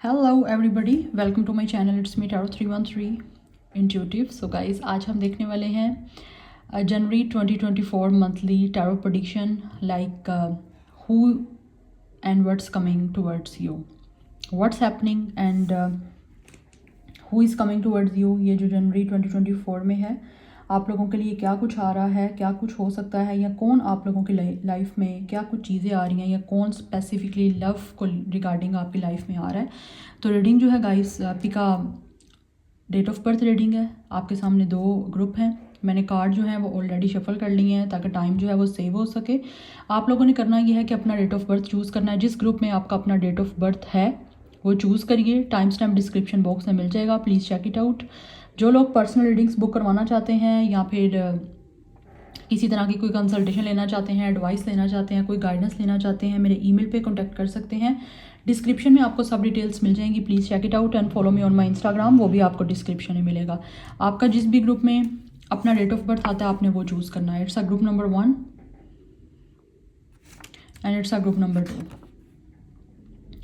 Hello everybody, welcome to my channel. It's me tarot 313 intuitive. So guys, आज हम देखने वाले हैं जनवरी 2024 monthly tarot prediction, like who and what's coming towards you, what's happening and who is coming towards you. ये जो जनवरी 2024 में है, आप लोगों के लिए क्या कुछ आ रहा है, क्या कुछ हो सकता है, या कौन आप लोगों की लाइफ में क्या कुछ चीज़ें आ रही हैं, या कौन स्पेसिफिकली लव को रिगार्डिंग आपकी लाइफ में आ रहा है। तो रीडिंग जो है गाइस, आपकी का डेट ऑफ बर्थ रीडिंग है। आपके सामने दो ग्रुप हैं। मैंने कार्ड जो है वो ऑलरेडी शफल कर लिए हैं ताकि टाइम जो है वो सेव हो सके। आप लोगों ने करना ये है कि अपना डेट ऑफ बर्थ चूज़ करना है। जिस ग्रुप में आपका अपना डेट ऑफ बर्थ है वो चूज़ करिए। टाइम स्टैम्प डिस्क्रिप्शन बॉक्स में मिल जाएगा, प्लीज़ चेक इट आउट। जो लोग पर्सनल रीडिंग्स बुक करवाना चाहते हैं या फिर किसी तरह की कोई कंसल्टेशन लेना चाहते हैं, एडवाइस लेना चाहते हैं, कोई गाइडेंस लेना चाहते हैं, मेरे ईमेल पे कांटेक्ट कर सकते हैं। डिस्क्रिप्शन में आपको सब डिटेल्स मिल जाएंगी, please check it out and follow me on my Instagram, वो भी आपको डिस्क्रिप्शन में मिलेगा। आपका जिस भी ग्रुप में अपना डेट ऑफ बर्थ आता है आपने वो चूज़ करना है। It's a group number 1 and it's a group number 2।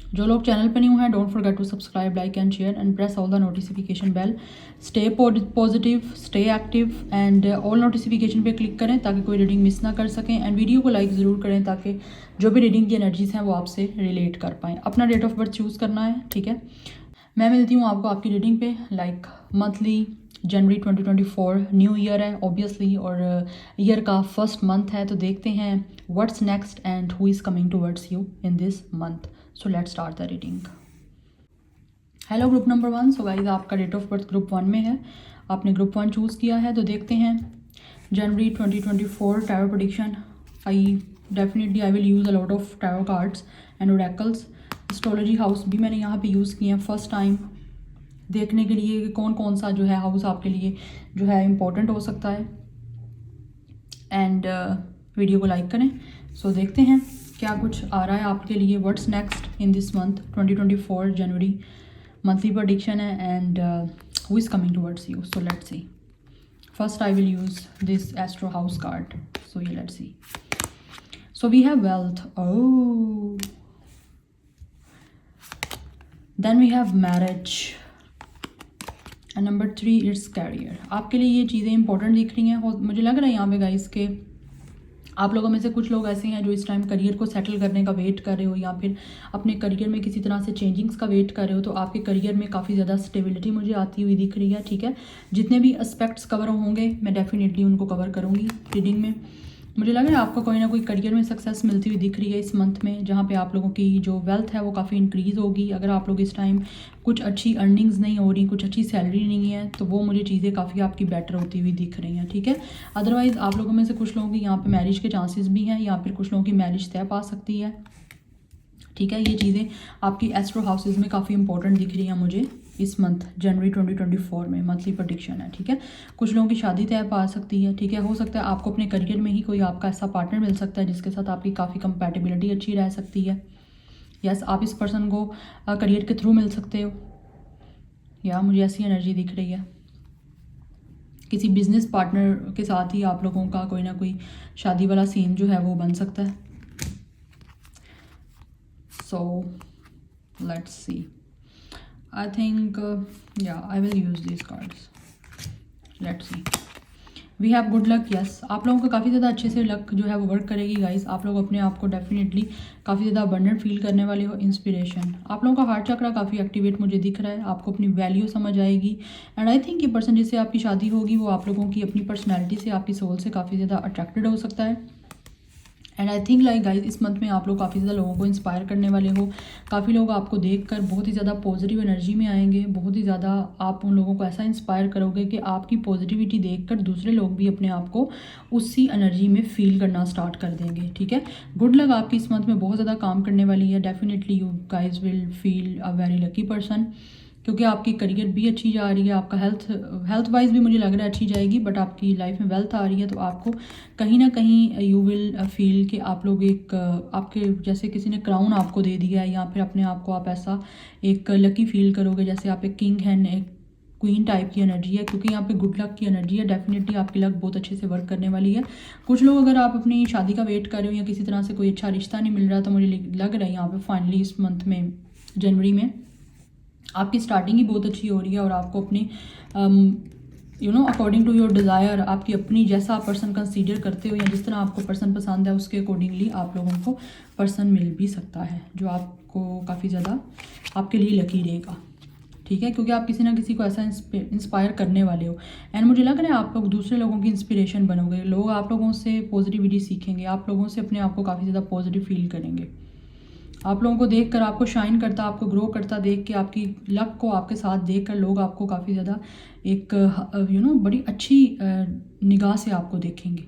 जो लोग चैनल पे न्यू हैं, don't forget to subscribe, like and share and press all the notification bell. Stay positive, stay active and all notification पे click करें ताकि कोई reading miss ना कर सकें। एंड वीडियो को लाइक ज़रूर करें ताकि जो भी रीडिंग की एनर्जीज हैं वो आपसे रिलेट कर पाएँ। अपना डेट ऑफ बर्थ चूज़ करना है, ठीक है। मैं मिलती हूँ आपको आपकी रीडिंग पे, लाइक मंथली। जनवरी 2024 न्यू ईयर है ऑब्वियसली, और ईयर का फर्स्ट मंथ है। तो देखते हैं what's next and who is coming towards you in this month. So let's start the reading. Hello group number 1। So guys, आपका डेट ऑफ बर्थ ग्रुप 1 में है, आपने ग्रुप 1 चूज़ किया है। तो देखते हैं जनवरी 2024 tarot prediction. I will use a lot of tarot cards and oracles. Astrology house भी मैंने यहाँ पे यूज़ किए हैं फर्स्ट टाइम, देखने के लिए कि कौन कौन सा जो है हाउस आपके लिए जो है इम्पोर्टेंट हो सकता है। एंड वीडियो को लाइक करें। सो देखते हैं क्या कुछ आ रहा है आपके लिए। What's next in this month 2024 January monthly prediction है, and who is coming towards you. So let's see. First I will use this astro house card. So ये let's see. So we have wealth, oh, then we have marriage and number 3 it's career. आपके लिए ये चीज़ें important दिख रही हैं। मुझे लग रहा है यहाँ पे गाइस के आप लोगों में से कुछ लोग ऐसे हैं जो इस टाइम करियर को सेटल करने का वेट कर रहे हो, या फिर अपने करियर में किसी तरह से चेंजिंग्स का वेट कर रहे हो। तो आपके करियर में काफ़ी ज़्यादा स्टेबिलिटी मुझे आती हुई दिख रही है, ठीक है। जितने भी एस्पेक्ट्स कवर होंगे मैं डेफिनेटली उनको कवर करूँगी रीडिंग में। मुझे लग रहा है आपको कोई ना कोई करियर में सक्सेस मिलती हुई दिख रही है इस मंथ में, जहाँ पे आप लोगों की जो वेल्थ है वो काफ़ी इंक्रीज़ होगी। अगर आप लोग इस टाइम कुछ अच्छी अर्निंग्स नहीं हो रही, कुछ अच्छी सैलरी नहीं है, तो वो मुझे चीज़ें काफ़ी आपकी बेटर होती हुई दिख रही हैं, ठीक है। अदरवाइज़ आप लोगों में से कुछ लोगों की यहाँ पे मैरिज के चांसेस भी हैं, या फिर कुछ लोगों की मैरिज तय पा सकती है, ठीक है। ये चीज़ें आपकी एस्ट्रो हाउसेज में काफ़ी इंपॉर्टेंट दिख रही हैं मुझे इस मंथ जनवरी 2024 में मंथली प्रेडिक्शन है, ठीक है। कुछ लोगों की शादी तय पा सकती है, ठीक है। हो सकता है आपको अपने करियर में ही कोई आपका ऐसा पार्टनर मिल सकता है जिसके साथ आपकी काफ़ी कंपैटिबिलिटी अच्छी रह सकती है। यस, आप इस पर्सन को करियर के थ्रू मिल सकते हो, या मुझे ऐसी एनर्जी दिख रही है। किसी बिजनेस पार्टनर के साथ ही आप लोगों का कोई ना कोई शादी वाला सीन जो है वो बन सकता है। सो let's C. I think I will use these cards. Let's see. We have good luck. Yes, आप लोगों का काफ़ी ज़्यादा अच्छे से लक जो है वो वर्क करेगी गाइस। आप लोग अपने आप को डेफिनेटली काफ़ी ज़्यादा अबंडेंट फील करने वाले हो। इंस्पिरेशन, आप लोगों का हार्ट चक्रा काफ़ी एक्टिवेट मुझे दिख रहा है। आपको अपनी वैल्यू समझ आएगी, एंड आई थिंक ये पर्सन जिससे आपकी शादी होगी वो आप लोगों की अपनी पर्सनैलिटी से, आपकी सोल से काफ़ी ज़्यादा अट्रैक्टेड हो सकता है। And I think like guys, इस मंथ में आप लोग काफ़ी ज़्यादा लोगों को इंस्पायर करने वाले हो। काफ़ी लोग आपको देखकर बहुत ही ज़्यादा पॉजिटिव एनर्जी में आएंगे। बहुत ही ज़्यादा आप उन लोगों को ऐसा इंस्पायर करोगे कि आपकी पॉजिटिविटी देखकर दूसरे लोग भी अपने आप को उसी एनर्जी में फील करना स्टार्ट कर देंगे, ठीक है। गुड लक आपकी इस मंथ में बहुत ज़्यादा काम करने वाली है। Definitely you guys will feel a very lucky person, क्योंकि आपकी करियर भी अच्छी जा रही है। आपका हेल्थ वाइज भी मुझे लग रहा है अच्छी जाएगी, बट आपकी लाइफ में वेल्थ आ रही है। तो आपको कहीं ना कहीं यू विल फील कि आप लोग एक आपके जैसे किसी ने क्राउन आपको दे दिया है, या फिर अपने आप को आप ऐसा एक लकी फील करोगे जैसे आप एक किंग हैं, एक क्वीन टाइप की एनर्जी है, क्योंकि यहाँ पे गुड लक की एनर्जी है। डेफिनेटली आपकी लक बहुत अच्छे से वर्क करने वाली है। कुछ लोग अगर आप अपनी शादी का वेट कर रहे हो या किसी तरह से कोई अच्छा रिश्ता नहीं मिल रहा, तो मुझे लग रहा है यहाँ पे फाइनली इस मंथ में जनवरी में आपकी स्टार्टिंग ही बहुत अच्छी हो रही है और आपको अपनी अकॉर्डिंग टू योर डिज़ायर, आपकी अपनी जैसा आप पर्सन कंसीडर करते हो या जिस तरह आपको पर्सन पसंद है उसके अकॉर्डिंगली आप लोगों को पर्सन मिल भी सकता है जो आपको काफ़ी ज़्यादा आपके लिए लकी रहेगा, ठीक है, क्योंकि आप किसी ना किसी को ऐसा इंस्पायर करने वाले हो। एंड मुझे लग रहा है आप लोग दूसरे लोगों की इंस्पिरेशन बनोगे, लोग आप लोगों से पॉजिटिविटी सीखेंगे, आप लोगों से अपने आप को काफ़ी ज़्यादा पॉजिटिव फील करेंगे। आप लोगों को देखकर आपको शाइन करता, आपको ग्रो करता देख के, आपकी लक को आपके साथ देखकर लोग आपको काफ़ी ज़्यादा एक बड़ी अच्छी निगाह से आपको देखेंगे।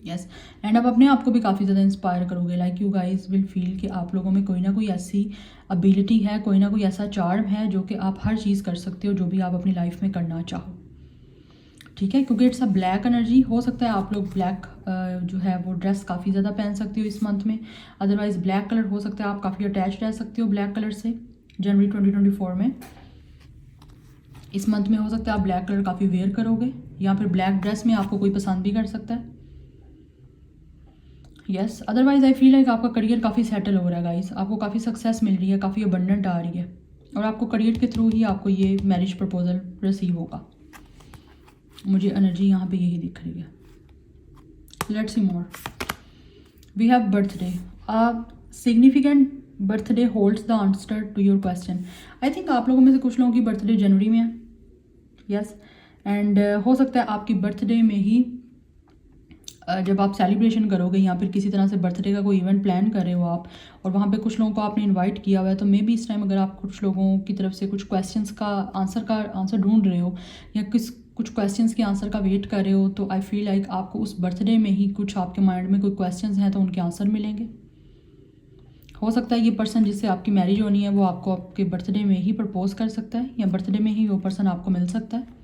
यस, एंड आप अपने आप को भी काफ़ी ज़्यादा इंस्पायर करोगे। Like you guys will feel कि आप लोगों में कोई ना कोई ऐसी एबिलिटी है, कोई ना कोई ऐसा चार्म है जो कि आप हर चीज़ कर सकते हो जो भी आप अपनी लाइफ में करना चाहो, ठीक है, क्योंकि इट्स अ ब्लैक एनर्जी। हो सकता है आप लोग ब्लैक जो है वो ड्रेस काफ़ी ज़्यादा पहन सकते हो इस मंथ में, अदरवाइज़ ब्लैक कलर हो सकता है आप काफ़ी अटैच रह सकते हो ब्लैक कलर से जनवरी 2024 में। इस मंथ में हो सकता है आप ब्लैक कलर काफ़ी वेयर करोगे या फिर ब्लैक ड्रेस में आपको कोई पसंद भी कर सकता है। Yes, otherwise I feel like आपका करियर काफ़ी सेटल हो रहा है गाइस, आपको काफ़ी सक्सेस मिल रही है, काफ़ी अबंडेंट आ रही है और आपको करियर के थ्रू ही आपको ये मैरिज प्रपोजल रिसीव होगा। मुझे एनर्जी यहाँ पे यही दिख रही है। Let's see more. We have birthday. Significant birthday holds the answer to your question. I think आप लोगों में से कुछ लोगों की बर्थडे जनवरी में है। यस, एंड हो सकता है आपकी बर्थडे में ही जब आप सेलिब्रेशन करोगे या फिर किसी तरह से बर्थडे का कोई इवेंट प्लान कर रहे हो आप और वहाँ पे कुछ लोगों को आपने इनवाइट किया हुआ है, तो मे बी इस टाइम अगर आप कुछ लोगों की तरफ से कुछ क्वेश्चंस का आंसर ढूंढ रहे हो या कुछ क्वेश्चंस के आंसर का वेट कर रहे हो, तो आई फील लाइक आपको उस बर्थडे में ही कुछ आपके माइंड में कोई क्वेश्चंस हैं तो उनके आंसर मिलेंगे। हो सकता है ये पर्सन जिससे आपकी मैरिज होनी है वो आपको आपके बर्थडे में ही प्रपोज कर सकता है या बर्थडे में ही वो पर्सन आपको मिल सकता है,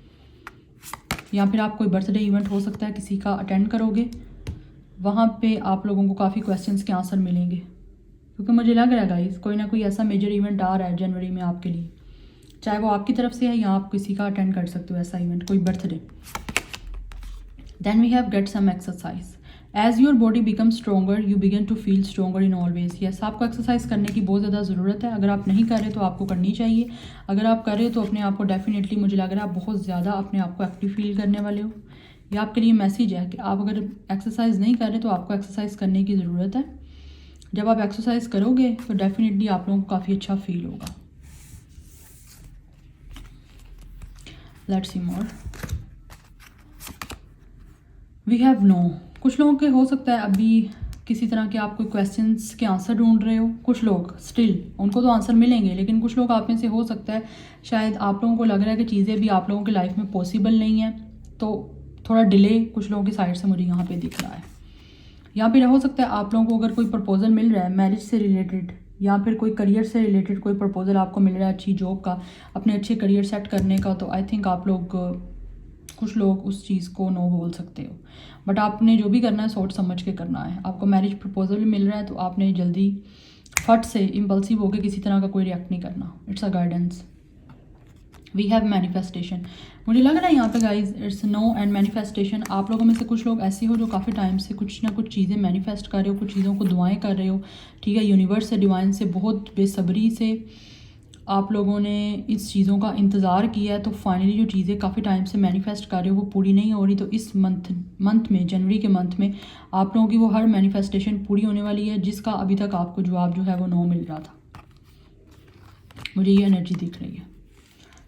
या फिर आप कोई बर्थडे इवेंट हो सकता है किसी का अटेंड करोगे, वहाँ पे आप लोगों को काफ़ी क्वेश्चंस के आंसर मिलेंगे, क्योंकि मुझे लग रहा है गाइस कोई ना कोई ऐसा मेजर इवेंट आ रहा है जनवरी में आपके लिए, चाहे वो आपकी तरफ से है या आप किसी का अटेंड कर सकते हो ऐसा इवेंट, कोई birthday. Then we have get some exercise. As your body become stronger you begin to feel stronger in always. Yes, आपको एक्सरसाइज करने की बहुत ज़्यादा ज़रूरत है। अगर आप नहीं कर रहे तो आपको करनी चाहिए, अगर आप कर रहे हो तो अपने आप को डेफिनेटली मुझे लग रहा है आप बहुत ज़्यादा अपने आप को एक्टिव फील करने वाले हो। ये आपके लिए मैसेज है कि आप अगर एक्सरसाइज नहीं कर रहे तो आपको एक्सरसाइज करने की ज़रूरत है। जब आप एक्सरसाइज करोगे तो डेफिनेटली आप लोगों को काफ़ी अच्छा फील होगा। Let's see more. We have no. कुछ लोगों के हो सकता है अभी किसी तरह के आप कोई क्वेश्चंस के आंसर ढूंढ रहे हो, कुछ लोग स्टिल उनको तो आंसर मिलेंगे, लेकिन कुछ लोग आप में से हो सकता है शायद आप लोगों को लग रहा है कि चीज़ें भी आप लोगों की लाइफ में पॉसिबल नहीं है, तो थोड़ा डिले कुछ लोगों की साइड से मुझे यहाँ पे दिख रहा है। यहाँ पे हो सकता है आप लोगों को अगर कोई प्रपोजल मिल रहा है मैरिज से रिलेटेड या फिर कोई करियर से रिलेटेड कोई प्रपोजल आपको मिल रहा है अच्छी जॉब का, अपने अच्छे करियर सेट करने का, तो आई थिंक आप लोग कुछ लोग उस चीज़ को नो बोल सकते हो, बट आपने जो भी करना है सोच समझ के करना है। आपको मैरिज प्रपोजल भी मिल रहा है तो आपने जल्दी फट से इम्पल्सिव होकर किसी तरह का कोई रिएक्ट नहीं करना। It's a guidance. We have manifestation. मुझे लग रहा है यहाँ पे guys it's no and manifestation. आप लोगों में से कुछ लोग ऐसे हो जो काफ़ी टाइम से कुछ ना कुछ चीज़ें मैनिफेस्ट कर रहे हो, कुछ चीज़ों को दुआएं कर रहे हो, ठीक है, यूनिवर्स से डिवाइन से बहुत बेसब्री से आप लोगों ने इस चीज़ों का इंतज़ार किया है, तो फाइनली जो चीज़ें काफ़ी टाइम से मैनिफेस्ट कर रहे हो वो पूरी नहीं हो रही, तो इस मंथ में जनवरी के मंथ में आप लोगों की वो हर मैनिफेस्टेशन पूरी होने वाली है जिसका अभी तक आपको जवाब जो है वो नो मिल रहा था। मुझे ये एनर्जी दिख रही है,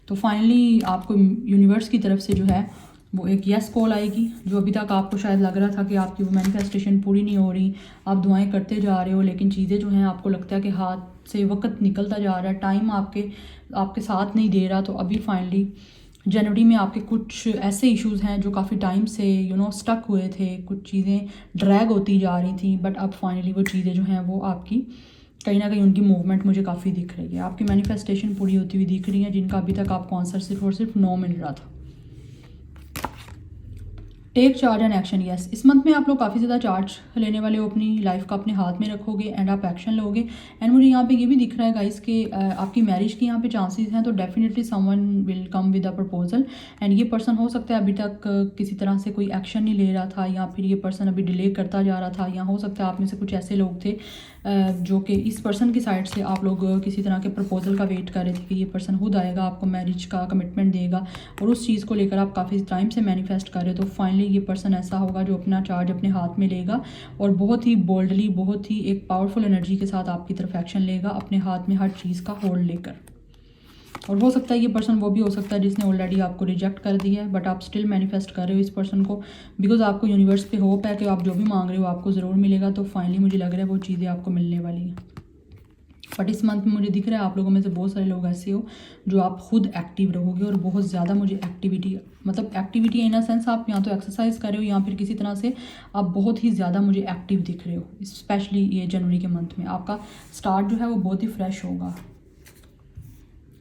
तो फाइनली आपको यूनिवर्स की तरफ से जो है वो एक यस कॉल आएगी। जो अभी तक आपको शायद लग रहा था कि आपकी वो मैनिफेस्टेशन पूरी नहीं हो रही, आप दुआएं करते जा रहे हो, लेकिन चीज़ें जो हैं आपको लगता है कि हाथ से वक्त निकलता जा रहा है, टाइम आपके साथ नहीं दे रहा, तो अभी फाइनली जनवरी में आपके कुछ ऐसे इश्यूज़ हैं जो काफ़ी टाइम से स्टक हुए थे, कुछ चीज़ें ड्रैग होती जा रही थी, बट अब फाइनली वो चीज़ें जो हैं वो आपकी कहीं ना कहीं उनकी मूवमेंट मुझे काफ़ी दिख रही है, आपकी मैनिफेस्टेशन पूरी होती हुई दिख रही है, जिनका अभी तक आपको आंसर सिर्फ और सिर्फ नो मिल रहा था। Take charge and action, yes इस मंथ में आप लोग काफ़ी ज़्यादा चार्ज लेने वाले हो, अपनी लाइफ का अपने हाथ में रखोगे एंड आप एक्शन लोगे। एंड मुझे यहाँ पे ये भी दिख रहा है गाइस कि आपकी मैरिज की यहाँ पे चांसेस हैं, तो definitely someone will come with a proposal. And ये पर्सन हो सकता है अभी तक किसी तरह से कोई एक्शन नहीं ले रहा था, या फिर ये पर्सन अभी डिले करता जा रहा था, या हो सकता है आप में से कुछ ऐसे लोग थे जो कि इस पर्सन की साइड से आप लोग किसी तरह के प्रपोजल का वेट कर रहे थे कि ये पर्सन खुद आएगा, आपको मैरिज का कमिटमेंट देगा, और उस चीज़ को लेकर आप काफ़ी टाइम से मैनिफेस्ट कर रहे हो। तो फाइनली ये पर्सन ऐसा होगा जो अपना चार्ज अपने हाथ में लेगा और बहुत ही बोल्डली, बहुत ही एक पावरफुल एनर्जी के साथ आपकी तरफ एक्शन लेगा, अपने हाथ में हर चीज़ का होल्ड लेकर। और हो सकता है ये पर्सन वो भी हो सकता है जिसने ऑलरेडी आपको रिजेक्ट कर दिया है, बट आप स्टिल मैनिफेस्ट कर रहे हो इस पर्सन को, बिकॉज आपको यूनिवर्स पे होप है कि आप जो भी मांग रहे हो आपको ज़रूर मिलेगा। तो फाइनली मुझे लग रहा है वो चीज़ें आपको मिलने वाली हैं। बट इस मंथ में मुझे दिख रहा है आप लोगों में से बहुत सारे लोग ऐसे हो जो आप खुद एक्टिव रहोगे, और बहुत ज़्यादा मुझे एक्टिविटी, मतलब एक्टिविटी इन अ सेंस आप या तो एक्सरसाइज कर रहे हो या फिर किसी तरह से आप बहुत ही ज़्यादा मुझे एक्टिव दिख रहे हो। स्पेशली ये जनवरी के मंथ में आपका स्टार्ट जो है वो बहुत ही फ्रेश होगा।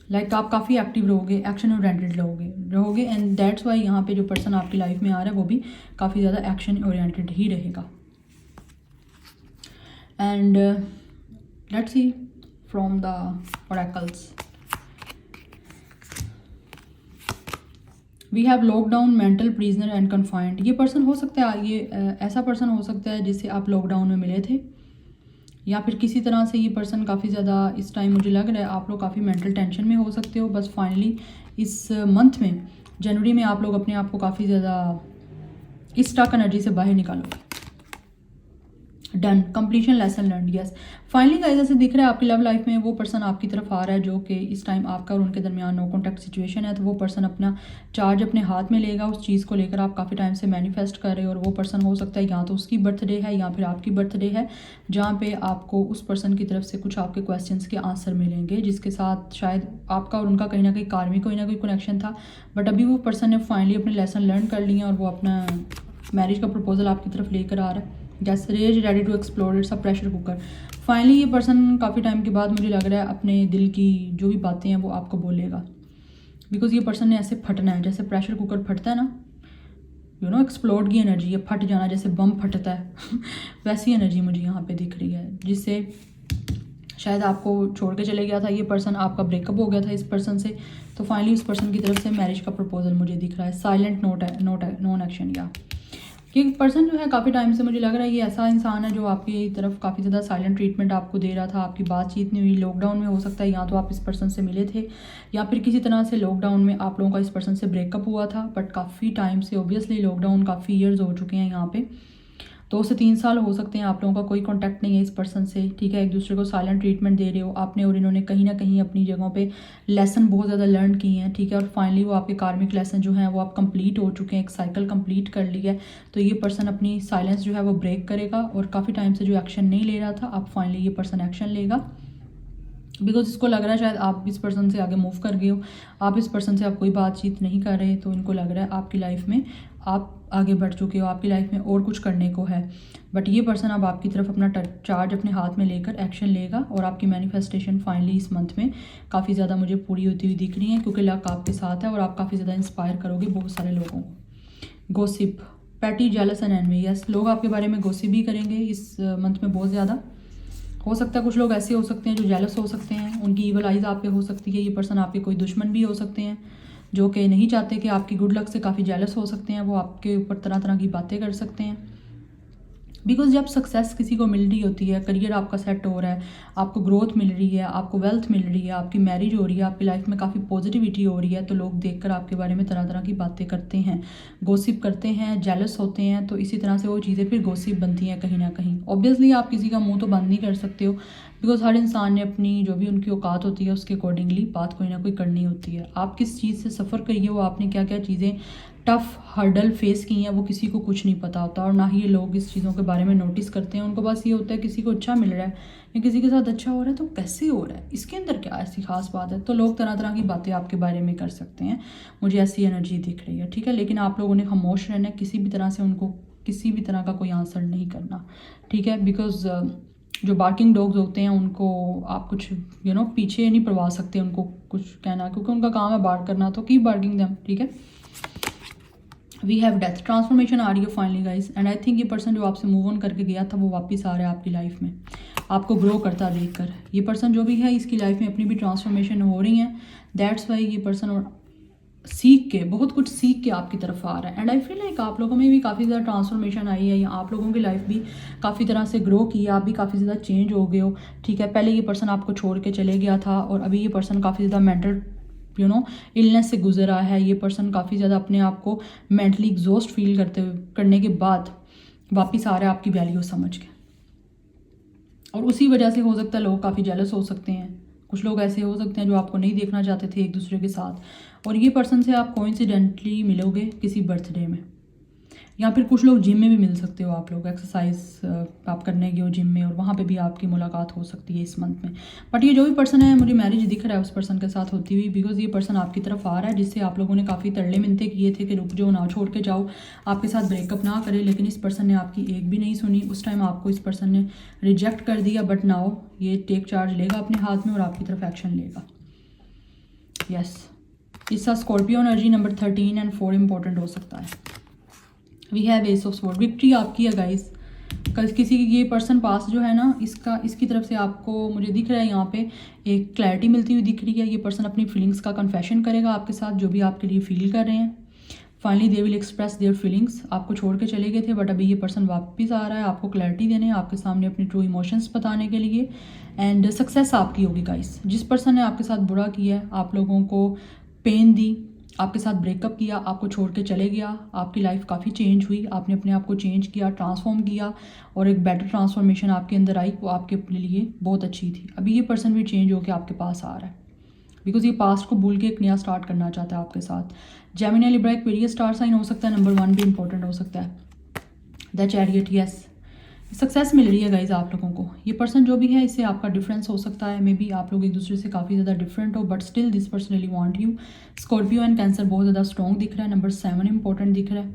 लाइक आप काफ़ी एक्टिव रहोगे, एक्शन ओरिएंटेड रहोगे एंड दैट्स वाई यहाँ पे जो पर्सन आपकी लाइफ में आ रहा है वो भी काफ़ी ज़्यादा एक्शन ओरिएंटेड ही रहेगा। And let's see from the oracles, we have lockdown, mental prisoner and confined. ये पर्सन हो सकता है, ये ऐसा पर्सन हो सकता है जिससे आप लॉकडाउन में मिले थे, या फिर किसी तरह से ये पर्सन काफ़ी ज़्यादा इस टाइम मुझे लग रहा है आप लोग काफ़ी मेंटल टेंशन में हो सकते हो। बस फाइनली इस मंथ में जनवरी में आप लोग अपने आप को काफ़ी ज़्यादा इस स्टक एनर्जी से बाहर निकालोगे। Done, completion, lesson learn, yes finally guys ऐसे दिख रहा है आपकी लव लाइफ में वो पर्सन आपकी तरफ आ रहा है जो कि इस टाइम आपका और उनके दरमियान नो कॉन्टैक्ट सिचुएशन है। तो वो पर्सन अपना चार्ज अपने हाथ में लेगा, उस चीज़ को लेकर आप काफ़ी टाइम से मैनिफेस्ट कर रहे हो, और वो पर्सन हो सकता है या तो उसकी बर्थडे है या फिर आपकी बर्थडे है, जहाँ पे आपको उस पर्सन की तरफ से कुछ आपके क्वेश्चंस के आंसर मिलेंगे, जिसके साथ शायद आपका और उनका कहीं ना कहीं कार्मिक कोई ना कोई कनेक्शन था। बट अभी वो पर्सन ने फाइनली अपने लेसन लर्न कर लिए और वो अपना मैरिज का प्रपोजल आपकी तरफ लेकर आ रहा है। जैस रेज ready to explore, it's a pressure cooker. Finally ये पर्सन काफ़ी टाइम के बाद मुझे लग रहा है अपने दिल की जो भी बातें हैं वो आपको बोलेगा, बिकॉज ये पर्सन ने ऐसे फटना है जैसे प्रेशर कुकर फटता है ना, यू नो एक्सप्लोड की एनर्जी है, फट जाना जैसे बम फटता है वैसी एनर्जी मुझे यहाँ पे दिख रही है, जिससे शायद आपको छोड़ के चले गया था ये पर्सन, आपका ब्रेकअप हो गया था इस पर्सन से। तो फाइनली उस पर्सन की तरफ से मैरिज का प्रपोजल मुझे दिख रहा है। साइलेंट नॉन एक्शन, या ये पर्सन जो है काफ़ी टाइम से मुझे लग रहा है ये ऐसा इंसान है जो आपकी तरफ काफ़ी ज़्यादा साइलेंट ट्रीटमेंट आपको दे रहा था, आपकी बातचीत नहीं हुई, लॉकडाउन में हो सकता है या तो आप इस पर्सन से मिले थे या फिर किसी तरह से लॉकडाउन में आप लोगों का इस पर्सन से ब्रेकअप हुआ था। बट काफ़ी टाइम से, ऑब्वियसली लॉकडाउन काफ़ी ईयर्स हो चुके हैं, यहाँ पे 2 से 3 साल हो सकते हैं आप लोगों का कोई कांटेक्ट नहीं है इस पर्सन से, ठीक है। एक दूसरे को साइलेंट ट्रीटमेंट दे रहे हो आपने और इन्होंने कहीं ना कहीं अपनी जगहों पे लेसन बहुत ज़्यादा लर्न किए हैं, ठीक है। और फाइनली वो आपके कार्मिक लेसन जो हैं वो आप कंप्लीट हो चुके हैं, एक साइकिल कंप्लीट कर लिया है। तो ये पर्सन अपनी साइलेंस जो है वो ब्रेक करेगा और काफ़ी टाइम से जो एक्शन नहीं ले रहा था अब फाइनली ये पर्सन एक्शन लेगा, बिकॉज इसको लग रहा है शायद आप इस पर्सन से आगे मूव कर गए हो, आप इस पर्सन से आप कोई बातचीत नहीं कर रहे, तो इनको लग रहा है आपकी लाइफ में आप आगे बढ़ चुके हो, आपकी लाइफ में और कुछ करने को है। बट ये पर्सन अब आपकी तरफ अपना चार्ज अपने हाथ में लेकर एक्शन लेगा और आपकी मैनिफेस्टेशन फाइनली इस मंथ में काफ़ी ज़्यादा मुझे पूरी होती हुई दिख रही है, क्योंकि लक आपके साथ है और आप काफ़ी ज़्यादा इंस्पायर करोगे बहुत सारे लोगों को। Gossip, petty, jealous and envy, yes लोग आपके बारे में गॉसिप भी करेंगे इस मंथ में बहुत ज़्यादा। हो सकता है कुछ लोग ऐसे हो सकते हैं जो जेलस हो सकते हैं, उनकी ईवल आइज़ आप पे हो सकती है। ये पर्सन आपके कोई दुश्मन भी हो सकते हैं जो कि नहीं चाहते कि आपकी गुड लक से काफ़ी जेलस हो सकते हैं, वो आपके ऊपर तरह तरह की बातें कर सकते हैं। बिकॉज जब सक्सेस किसी को मिल रही होती है, करियर आपका सेट हो रहा है, आपको ग्रोथ मिल रही है, आपको वेल्थ मिल रही है, आपकी मैरिज हो रही है, आपकी लाइफ में काफ़ी पॉजिटिविटी हो रही है, तो लोग देखकर आपके बारे में तरह तरह की बातें करते हैं, गॉसिप करते हैं, जेलस होते हैं। तो इसी तरह से वो चीज़ें फिर गॉसिप बनती हैं कहीं ना कहीं। ऑब्वियसली आप किसी का मुंह तो बंद नहीं कर सकते हो, बिकॉज हर इंसान ने अपनी जो भी उनकी औकात होती है उसके अकॉर्डिंगली बात कोई ना कोई करनी होती है। आप किस चीज़ से सफ़र करिए, वो आपने क्या क्या चीज़ें टफ हर्डल फेस की हैं, वो किसी को कुछ नहीं पता होता, और ना ही ये लोग इस चीज़ों के बारे में नोटिस करते हैं। उनको बस ये होता है किसी को अच्छा मिल रहा है या किसी के साथ अच्छा हो रहा है तो कैसे हो रहा है, इसके अंदर क्या ऐसी खास बात है। तो लोग तरह तरह की बातें आपके बारे में कर सकते हैं, मुझे ऐसी एनर्जी दिख रही है, ठीक है। लेकिन आप लोगों ने खामोश रहना है, किसी भी तरह से उनको किसी भी तरह का कोई आंसर नहीं करना, ठीक है। बिकॉज जो बार्किंग डॉग्स होते हैं उनको आप कुछ पीछे नहीं पड़वा सकते उनको कुछ कहना, क्योंकि उनका काम है बार्क करना, तो कीप बार्किंग देम, ठीक है। वी हैव डेथ, ट्रांसफॉर्मेशन आ रही है finally guys, and I think ये पर्सन जो आपसे मूव ऑन करके गया था वो वापस आ रहा है आपकी लाइफ में, आपको ग्रो करता देखकर। ये पर्सन जो भी है इसकी लाइफ में अपनी भी ट्रांसफॉर्मेशन हो रही है, दैट्स वाई ये पर्सन सीख के, बहुत कुछ सीख के आपकी तरफ आ रहा है। एंड आई फील लाइक आप लोगों में भी काफ़ी ज़्यादा ट्रांसफॉर्मेशन आई है, या आप लोगों की लाइफ भी काफ़ी तरह से ग्रो की है, आप भी काफ़ी ज़्यादा चेंज हो गए हो, ठीक है। पहले ये पर्सन आपको छोड़ के चले गया था और अभी ये पर्सन काफ़ी ज़्यादा मेंटल इलनेस से गुजरा है। ये पर्सन काफ़ी ज़्यादा अपने आप को मेंटली एग्जॉस्ट फील करने के बाद वापस आ रहा है आपकी वैल्यू समझ के, और उसी वजह से हो सकता है लोग काफ़ी जेलस हो सकते हैं। कुछ लोग ऐसे हो सकते हैं जो आपको नहीं देखना चाहते थे एक दूसरे के साथ, और ये पर्सन से आप कोइंसिडेंटली मिलोगे किसी बर्थडे में, या फिर कुछ लोग जिम में भी मिल सकते हो, आप लोग एक्सरसाइज आप करने गए हो जिम में और वहाँ पे भी आपकी मुलाकात हो सकती है इस मंथ में। बट ये जो भी पर्सन है मुझे मैरिज दिख रहा है उस पर्सन के साथ होती हुई, बिकॉज ये पर्सन आपकी तरफ आ रहा है जिससे आप लोगों ने काफ़ी तरले मिन्नतें किए थे कि रुक जाओ, ना छोड़ के जाओ, आपके साथ ब्रेकअप ना करे, लेकिन इस पर्सन ने आपकी एक भी नहीं सुनी। उस टाइम आपको इस पर्सन ने रिजेक्ट कर दिया, बट नाउ ये टेक चार्ज लेगा अपने हाथ में और आपकी तरफ एक्शन लेगा। यस, इसका Scorpio energy number 13 and 4 important हो सकता है। We have ace of sword, victory आपकी है गाइस। किसी ये पर्सन पास जो है ना, इसकी तरफ से आपको मुझे दिख रहा है यहाँ पे एक क्लैरिटी मिलती हुई दिख रही है। ये पर्सन अपनी फीलिंग्स का कन्फेशन करेगा आपके साथ, जो भी आपके लिए फील कर रहे हैं। Finally they will express their feelings. आपको छोड़ के चले गए थे बट अभी ये पर्सन वापस आ रहा है आपको क्लैरिटी देने, आपके सामने अपनी ट्रू इमोशंस बताने के लिए, एंड सक्सेस आपकी होगी गाइस। जिस पर्सन ने आपके साथ बुरा किया है, आप लोगों को पेन दी, आपके साथ ब्रेकअप किया, आपको छोड़ के चले गया, आपकी लाइफ काफ़ी चेंज हुई, आपने अपने आप को चेंज किया, ट्रांसफॉर्म किया, और एक बेटर ट्रांसफॉर्मेशन आपके अंदर आई, वो आपके लिए बहुत अच्छी थी। अभी ये पर्सन भी चेंज होकर आपके पास आ रहा है, बिकॉज ये पास्ट को भूल के एक नया स्टार्ट करना चाहता है आपके साथ। Gemini, Libra, Aquarius star sign हो सकता है, नंबर 1 भी इंपॉर्टेंट हो सकता है। द चैरियट, यस, सक्सेस मिल रही है गाइज आप लोगों को। ये पर्सन जो भी है इससे आपका डिफरेंस हो सकता है, मे बी आप लोग एक दूसरे से काफ़ी ज़्यादा डिफरेंट हो, but still this person really want you. Scorpio and cancer बहुत ज़्यादा स्ट्रॉन्ग दिख रहा है, नंबर 7 इंपॉर्टेंट दिख रहा है।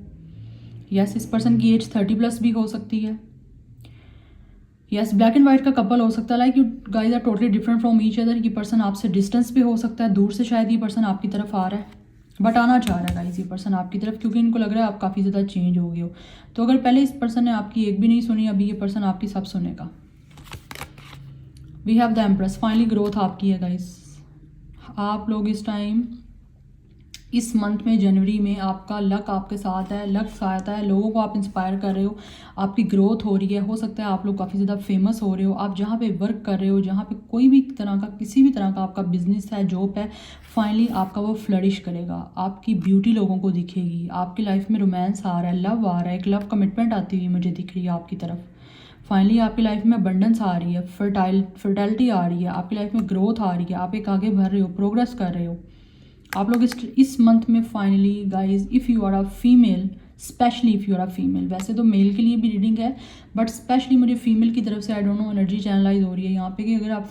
यस, इस पर्सन की एज 30+ भी हो सकती है। यस, ब्लैक एंड वाइट का कपल हो सकता है, like you guys are totally different from each other. ये पर्सन आपसे डिस्टेंस पे हो सकता है, दूर से शायद ये पर्सन आपकी तरफ आ रहा है, बट आना चाह रहा है गाइज ये पर्सन आपकी तरफ, क्योंकि इनको लग रहा है आप काफ़ी ज़्यादा चेंज हो गए हो। तो अगर पहले इस पर्सन ने आपकी एक भी नहीं सुनी, अभी ये पर्सन आपकी सब सुनेगा। We have the empress, finally growth आपकी है गाइज। आप लोग इस टाइम, इस मंथ में, जनवरी में, आपका लक आपके साथ है, लक साथ है, लोगों को आप इंस्पायर कर रहे हो, आपकी ग्रोथ हो रही है। हो सकता है आप लोग काफ़ी ज़्यादा फेमस हो रहे हो, आप जहाँ पे वर्क कर रहे हो, जहाँ पे कोई भी तरह का, किसी भी तरह का आपका बिजनेस है, जॉब है, फाइनली आपका वो फ्लरिश करेगा, आपकी ब्यूटी लोगों को दिखेगी, आपकी लाइफ में रोमांस आ रहा है, लव आ रहा है, एक लव कमिटमेंट आती हुई मुझे दिख रही है आपकी तरफ। फाइनली आपकी लाइफ में अबंडेंस आ रही है, फर्टाइलिटी आ रही है, आपकी लाइफ में ग्रोथ आ रही है, आप एक आगे बढ़ रहे हो, प्रोग्रेस कर रहे हो। आप लोग इस मंथ में finally guys, if you are a female, specially if you are a female, वैसे तो मेल के लिए भी रीडिंग है, बट स्पेशली मुझे फीमेल की तरफ से I don't know energy channelise हो रही है यहाँ पे कि अगर आप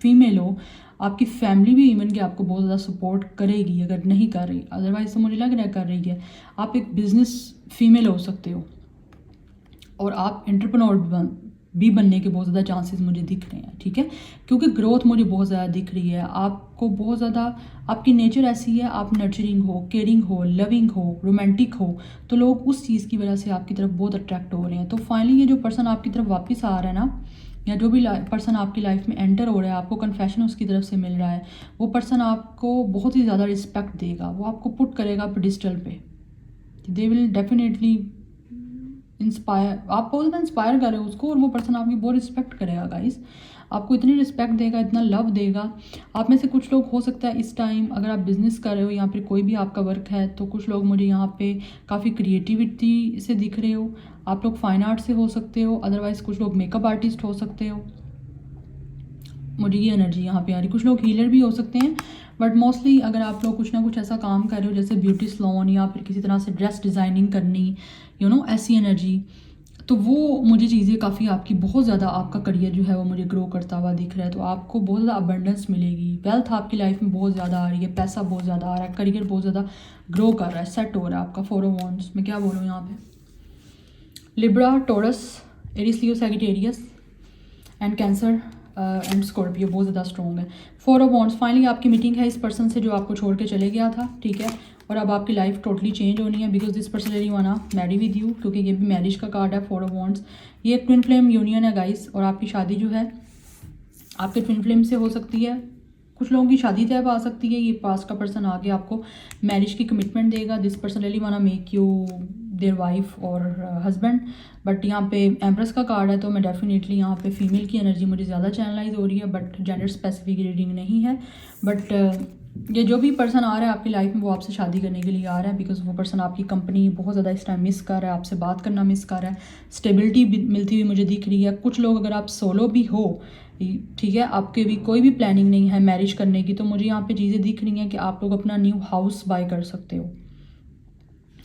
फीमेल हो, आपकी फैमिली भी इवन कि आपको बहुत ज़्यादा सपोर्ट करेगी, अगर नहीं कर रही, अदरवाइज तो मुझे लग रहा है कर रही है। आप एक बिजनेस फीमेल हो सकते हो और आप एंटरप्रेन्योर भी बनने के बहुत ज़्यादा चांसेस मुझे दिख रहे हैं, ठीक है, क्योंकि ग्रोथ मुझे बहुत ज़्यादा दिख रही है। आपको बहुत ज़्यादा, आपकी नेचर ऐसी है, आप नर्चरिंग हो, केयरिंग हो, लविंग हो, रोमांटिक हो, तो लोग उस चीज़ की वजह से आपकी तरफ बहुत अट्रैक्ट हो रहे हैं। तो फाइनली ये जो पर्सन आपकी तरफ वापस आ रहा है ना, या जो भी पर्सन आपकी लाइफ में एंटर हो रहा है, आपको कन्फेशन उसकी तरफ से मिल रहा है, वो पर्सन आपको बहुत ही ज़्यादा रिस्पेक्ट देगा, वो आपको पुट करेगा पेडिस्टल पे। दे विल डेफिनेटली इंस्पायर, आप बहुत ज़्यादा इंस्पायर कर रहे हो उसको, और वो पर्सन आपकी बहुत रिस्पेक्ट करेगा गाइस, आपको इतनी रिस्पेक्ट देगा, इतना लव देगा। आप में से कुछ लोग हो सकता है इस टाइम, अगर आप बिजनेस कर रहे हो या फिर कोई भी आपका वर्क है, तो कुछ लोग मुझे यहाँ पे काफ़ी क्रिएटिविटी से दिख रहे हो। आप लोग फाइन आर्ट से हो सकते हो, अदरवाइज कुछ लोग मेकअप आर्टिस्ट हो सकते हो, मुझे ये एनर्जी यहाँ पे आ रही। कुछ लोग हीलर भी हो सकते हैं, बट मोस्टली अगर आप लोग कुछ ना कुछ ऐसा काम कर रहे हो जैसे ब्यूटी सलोन या फिर किसी तरह से ड्रेस डिज़ाइनिंग करनी, ऐसी एनर्जी, तो वो मुझे चीज़ें काफ़ी आपकी बहुत ज़्यादा, आपका करियर जो है वो मुझे ग्रो करता हुआ दिख रहा है। तो आपको बहुत ज़्यादा अबंडेंस मिलेगी, वेल्थ आपकी लाइफ में बहुत ज़्यादा आ रही है, पैसा बहुत ज़्यादा आ रहा है, करियर बहुत ज़्यादा ग्रो कर रहा है, सेट हो रहा है आपका। 4 ऑफ वांड्स, मैं क्या बोलूँ यहाँ पे, Libra, Taurus, Aries, Leo, Sagittarius and Cancer and Scorpio बहुत ज़्यादा स्ट्रॉन्ग है। 4 ऑफ वांड्स, फाइनली आपकी मीटिंग है इस पर्सन से जो आपको छोड़ के चले गया था, ठीक है, और अब आपकी लाइफ टोटली चेंज होनी है because this person really want to marry with you, क्योंकि ये भी मैरिज का कार्ड है, 4 ऑफ वॉन्ड्स। ये एक ट्विन फ्लेम यूनियन है गाइस, और आपकी शादी जो है आपके ट्विन फ्लेम से हो सकती है। कुछ लोगों की शादी तय आ सकती है। ये पास का पर्सन आके आपको मैरिज की कमिटमेंट देगा। This person really want to make you their wife और हस्बैंड। बट यहाँ पे एम्प्रेस का कार्ड है, तो मैं डेफिनेटली यहाँ पे फीमेल की एनर्जी मुझे ज़्यादा चैनलाइज हो रही है, बट जेंडर स्पेसिफिक रीडिंग नहीं है। बट ये जो भी पर्सन आ रहा है आपकी लाइफ में वो आपसे शादी करने के लिए आ रहा है, बिकॉज वो पर्सन आपकी कंपनी बहुत ज़्यादा इस टाइम मिस कर रहा है, आपसे बात करना मिस कर रहा है, स्टेबिलिटी मिलती हुई मुझे दिख रही है। कुछ लोग अगर आप सोलो भी हो, ठीक है, आपके भी कोई भी प्लानिंग नहीं है मैरिज करने की, तो मुझे यहाँ पे चीज़ें दिख रही हैं कि आप लोग अपना न्यू हाउस बाय कर सकते हो।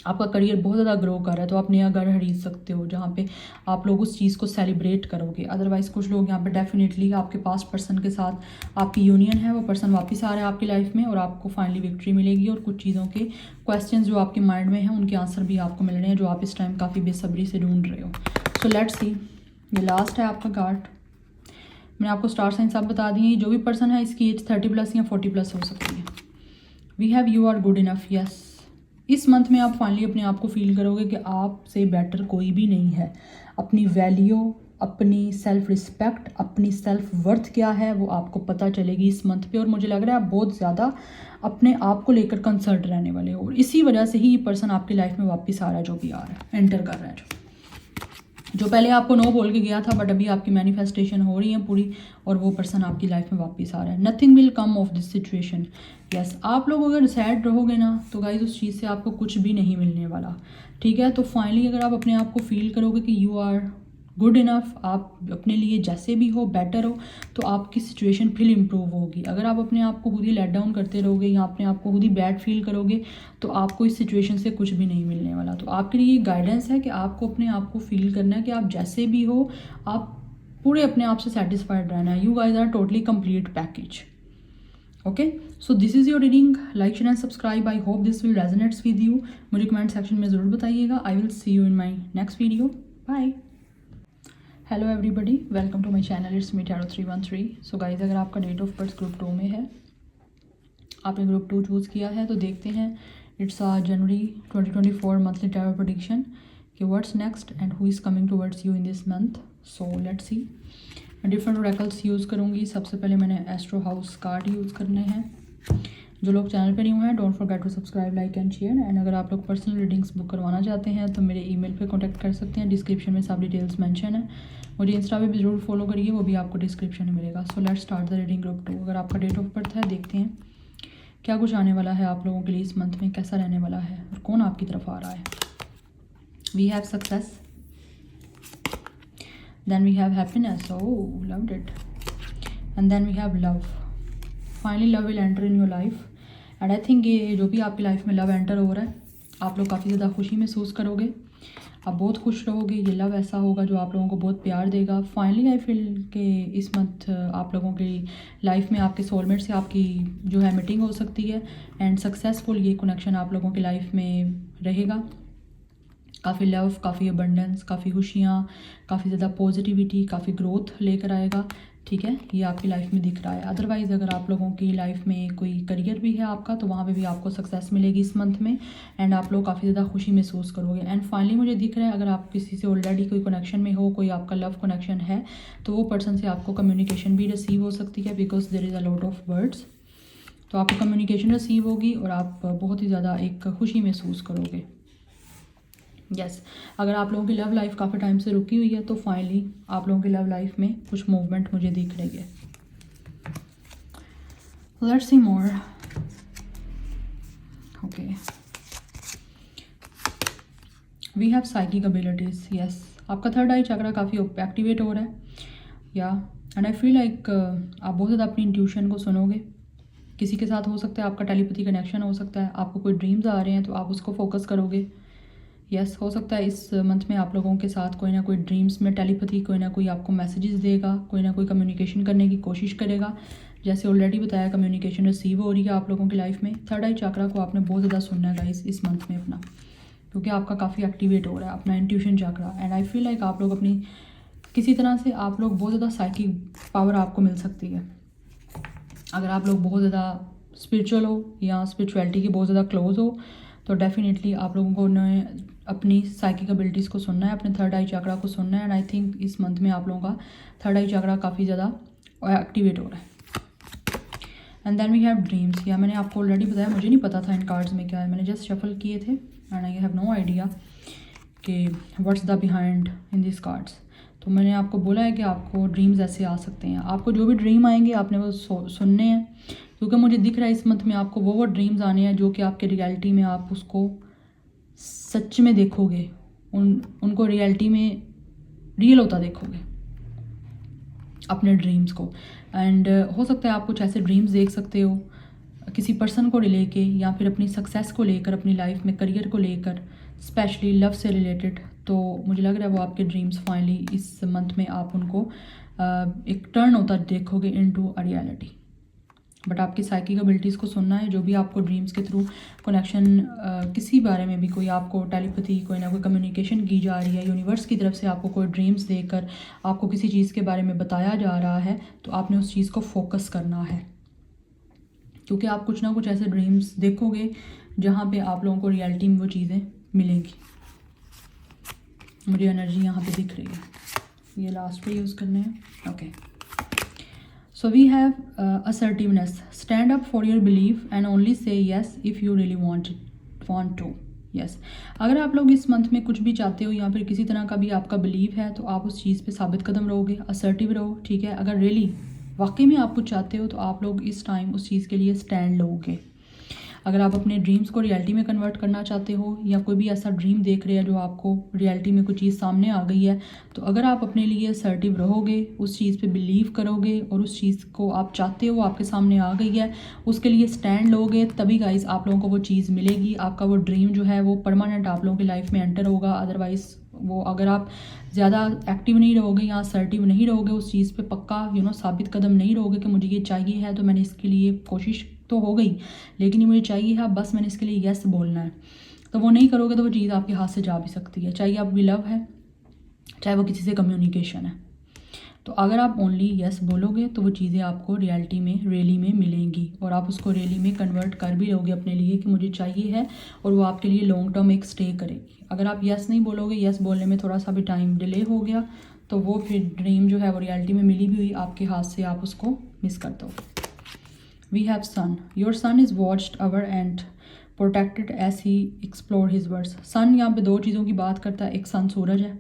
आपका करियर बहुत ज़्यादा ग्रो कर रहा है, तो आप नया घर खरीद सकते हो जहाँ पे आप लोग उस चीज़ को सेलिब्रेट करोगे। अदरवाइज़ कुछ लोग यहाँ पे डेफिनेटली आपके पास पर्सन के साथ आपकी यूनियन है, वो पर्सन वापस आ रहा है आपकी लाइफ में और आपको फाइनली विक्ट्री मिलेगी। और कुछ चीज़ों के क्वेश्चंस जो आपके माइंड में हैं उनके आंसर भी आपको मिल रहे हैं, जो आप इस टाइम काफ़ी बेसब्री से ढूंढ रहे हो। सो लेट्स सी, ये लास्ट है आपका कार्ड। मैंने आपको स्टार साइन सब बता दिए। जो भी पर्सन है इसकी एज 30+ या 40+ हो सकती है। We have you are good enough, yes. इस मंथ में आप फाइनली अपने आप को फील करोगे कि आपसे बेटर कोई भी नहीं है। अपनी वैल्यू, अपनी सेल्फ रिस्पेक्ट, अपनी सेल्फ वर्थ क्या है वो आपको पता चलेगी इस मंथ पे। और मुझे लग रहा है आप बहुत ज़्यादा अपने आप को लेकर कंसर्न रहने वाले हो, और इसी वजह से ही ये पर्सन आपकी लाइफ में वापस आ रहा है, जो भी आ रहा है, एंटर कर रहा है। जो पहले आपको नो बोल के गया था, बट अभी आपकी मैनिफेस्टेशन हो रही है पूरी, और वो पर्सन आपकी लाइफ में वापस आ रहा है। Nothing will come of this situation. Yes, आप लोग अगर सैड रहोगे ना तो गाइस उस चीज़ से आपको कुछ भी नहीं मिलने वाला, ठीक है। तो फाइनली अगर आप अपने आप को फील करोगे कि यू आर गुड इनफ, आप अपने लिए जैसे भी हो बेटर हो, तो आपकी सिचुएशन फिर इम्प्रूव होगी। अगर आप अपने आप को खुद ही लेट डाउन करते रहोगे या अपने आप को खुद ही बैड फील करोगे, तो आपको इस सिचुएशन से कुछ भी नहीं मिलने वाला। तो आपके लिए गाइडेंस है कि आपको अपने आप को फील करना है कि आप जैसे भी हो, आप पूरे अपने आप से सेटिस्फाइड रहना है। You guys are totally complete package. Okay, so this is your reading. Like share and subscribe. I hope this will resonates with you. मुझे कमेंट सेक्शन में ज़रूर बताइएगा। I will see you in my next video. Bye. Hello everybody, welcome to my channel, it's me tarot 313। So guys, अगर आपका date of birth group 2 में है, आपने group 2 choose किया है, तो देखते हैं it's January 2024 monthly tarot prediction कि what's next and who is coming towards you in this month. So let's see. मैं डिफरेंट ओरेकल्स यूज़ करूँगी। सबसे पहले मैंने एस्ट्रो हाउस कार्ड यूज़ करने हैं। जो लोग चैनल पे न्यू हैं, don't forget to subscribe, like and share. And अगर आप लोग पर्सनल रीडिंग्स बुक करवाना चाहते हैं तो मेरे ईमेल पे कांटेक्ट कर सकते हैं। डिस्क्रिप्शन में सब डिटेल्स मेंशन है। मुझे इंस्टा पे भी ज़रूर फॉलो करिए, वो भी आपको डिस्क्रिप्शन में मिलेगा। So let's start the reading group 2। अगर आपका डेट ऑफ बर्थ है, देखते हैं क्या कुछ आने वाला है आप लोगों के लिए इस मंथ में, कैसा रहने वाला है और कौन आपकी तरफ आ रहा है। We have success, then we have happiness, oh loved it, and then we have love. Finally love will enter in your life. And I think ये जो भी आपकी लाइफ में लव एंटर हो रहा है, आप लोग काफ़ी ज़्यादा खुशी महसूस करोगे, आप बहुत खुश रहोगे। ये लव ऐसा होगा जो आप लोगों को बहुत प्यार देगा। फाइनली आई फील कि इस मंथ आप लोगों की लाइफ में आपके सोलमेट से आपकी जो है मीटिंग हो सकती है, एंड सक्सेसफुल ये कनेक्शन आप लोगों की लाइफ में रहेगा। काफ़ी लव, काफ़ी अबंडेंस, काफ़ी खुशियाँ, काफ़ी ज़्यादा पॉजिटिविटी, काफ़ी ग्रोथ लेकर आएगा, ठीक है। ये आपकी लाइफ में दिख रहा है। अदरवाइज़ अगर आप लोगों की लाइफ में कोई करियर भी है आपका, तो वहाँ पे भी आपको सक्सेस मिलेगी इस मंथ में, एंड आप लोग काफ़ी ज़्यादा खुशी महसूस करोगे। एंड फाइनली मुझे दिख रहा है अगर आप किसी से ऑलरेडी कोई कनेक्शन में हो, कोई आपका लव कनेक्शन है, तो वो पर्सन से आपको कम्युनिकेशन भी रिसीव हो सकती है, because there is a lot of words. तो आपको कम्युनिकेशन रिसीव होगी और आप बहुत ही ज़्यादा एक खुशी महसूस करोगे। यस, अगर आप लोगों की लव लाइफ काफ़ी टाइम से रुकी हुई है, तो फाइनली आप लोगों की लव लाइफ में कुछ मूवमेंट मुझे दिख रही है। Let's see more. Okay, we have psychic abilities. Yes, आपका थर्ड आई चक्रा काफ़ी एक्टिवेट हो रहा है, या एंड आई फील लाइक आप बहुत ज़्यादा अपनी इंट्यूशन को सुनोगे। किसी के साथ हो सकता है आपका टेलीपैथी कनेक्शन हो सकता है, आपको कोई ड्रीम्स आ रहे हैं तो आप उसको फोकस करोगे। यस, हो सकता है इस मंथ में आप लोगों के साथ कोई ना कोई ड्रीम्स में टेलीपैथी, कोई ना कोई आपको मैसेजेस देगा, कोई ना कोई कम्युनिकेशन करने की कोशिश करेगा। जैसे ऑलरेडी बताया, कम्युनिकेशन रिसीव हो रही है आप लोगों की लाइफ में। थर्ड आई चक्रा को आपने बहुत ज़्यादा सुनना है गाइस इस मंथ में अपना, क्योंकि आपका काफ़ी एक्टिवेट हो रहा है अपना intuition chakra. And I feel like आप लोग अपनी किसी तरह से आप लोग बहुत ज़्यादा साइकिक पावर आपको मिल सकती है। अगर आप लोग बहुत ज़्यादा स्पिरिचुअल हो या स्पिरिचुअलिटी के बहुत ज़्यादा क्लोज हो, तो डेफिनेटली आप लोगों को ने अपनी साइकिक एबिलिटीज़ को सुनना है, अपने थर्ड आई चक्रा को सुनना है। एंड आई थिंक इस मंथ में आप लोगों का थर्ड आई चक्रा काफ़ी ज़्यादा एक्टिवेट हो रहा है। And then we have dreams. या मैंने आपको ऑलरेडी बताया, मुझे नहीं पता था इन कार्ड्स में क्या है, मैंने जस्ट शफल किए थे and I have no idea कि what's the behind in this cards. तो मैंने आपको बोला है कि आपको ड्रीम्स ऐसे आ सकते हैं। आपको जो भी ड्रीम आएंगे आपने वो सुनने हैं, क्योंकि मुझे दिख रहा है इस मंथ में आपको वो ड्रीम्स आने हैं जो कि आपके रियलिटी में आप उसको सच में देखोगे, उनको रियलिटी में रियल होता देखोगे अपने ड्रीम्स को। एंड हो सकता है आप कुछ ऐसे ड्रीम्स देख सकते हो किसी पर्सन को लेके, या फिर अपनी सक्सेस को लेकर, अपनी लाइफ में करियर को लेकर, स्पेशली लव से रिलेटेड। तो मुझे लग रहा है वो आपके ड्रीम्स फाइनली इस मंथ में आप उनको एक टर्न होता देखोगे इनटू अ रियलिटी। बट आपकी साइकिक एबिलिटीज़ को सुनना है। जो भी आपको ड्रीम्स के थ्रू कनेक्शन, किसी बारे में भी कोई आपको टेलीपैथी, कोई ना कोई कम्युनिकेशन की जा रही है यूनिवर्स की तरफ से, आपको कोई ड्रीम्स देकर आपको किसी चीज़ के बारे में बताया जा रहा है, तो आपने उस चीज़ को फोकस करना है, क्योंकि आप कुछ ना कुछ ऐसे ड्रीम्स देखोगे जहाँ पे आप लोगों को रियलिटी में वो चीज़ें मिलेंगी। मुझे एनर्जी यहाँ पे दिख रही है, ये लास्ट पे यूज़ करने हैं। Okay, so we have assertiveness. Stand up for your belief and only say yes if you really want to. Yes, अगर आप लोग इस मंथ में कुछ भी चाहते हो या फिर किसी तरह का भी आपका बिलीव है, तो आप उस चीज़ पे साबित कदम रहोगे, असर्टिव रहो, ठीक है। अगर रियली वाकई में आप कुछ चाहते हो तो आप लोग इस टाइम उस चीज़ के लिए स्टैंड लोगे। अगर आप अपने ड्रीम्स को रियलिटी में कन्वर्ट करना चाहते हो, या कोई भी ऐसा ड्रीम देख रहे हैं जो आपको रियलिटी में कोई चीज़ सामने आ गई है, तो अगर आप अपने लिए असर्टिव रहोगे, उस चीज़ पे बिलीव करोगे और उस चीज़ को आप चाहते हो आपके सामने आ गई है, उसके लिए स्टैंड लोगे, तभी गाइस आप लोगों को वो चीज़ मिलेगी। आपका वो ड्रीम जो है वो परमानेंट आप लोगों की लाइफ में एंटर होगा। अदरवाइज़ वो, अगर आप ज़्यादा एक्टिव नहीं रहोगे या असर्टिव नहीं रहोगे, उस चीज़ पे पक्का साबित कदम नहीं रहोगे कि मुझे ये चाहिए है, तो मैंने इसके लिए कोशिश तो हो गई लेकिन ये मुझे चाहिए है, बस मैंने इसके लिए यस बोलना है, तो वो नहीं करोगे तो वो चीज़ आपके हाथ से जा भी सकती है। चाहे आपकी लव है, चाहे वो किसी से कम्युनिकेशन है। तो अगर आप ओनली यस बोलोगे तो वो चीज़ें आपको रियलिटी में, रियली में मिलेंगी, और आप उसको रियली में कन्वर्ट कर भी लोगे अपने लिए कि मुझे चाहिए है, और वो आपके लिए लॉन्ग टर्म एक स्टे करेगी। अगर आप यस नहीं बोलोगे, यस बोलने में थोड़ा सा भी टाइम डिले हो गया, तो वो फिर ड्रीम जो है वो रियलिटी में मिली भी हुई आपके हाथ से, आप उसको मिस कर दोगे। We have sun. Your son is watched over and protected as he explore his words. Sun यहाँ पे दो चीज़ों की बात करता है, एक सन सूरज है,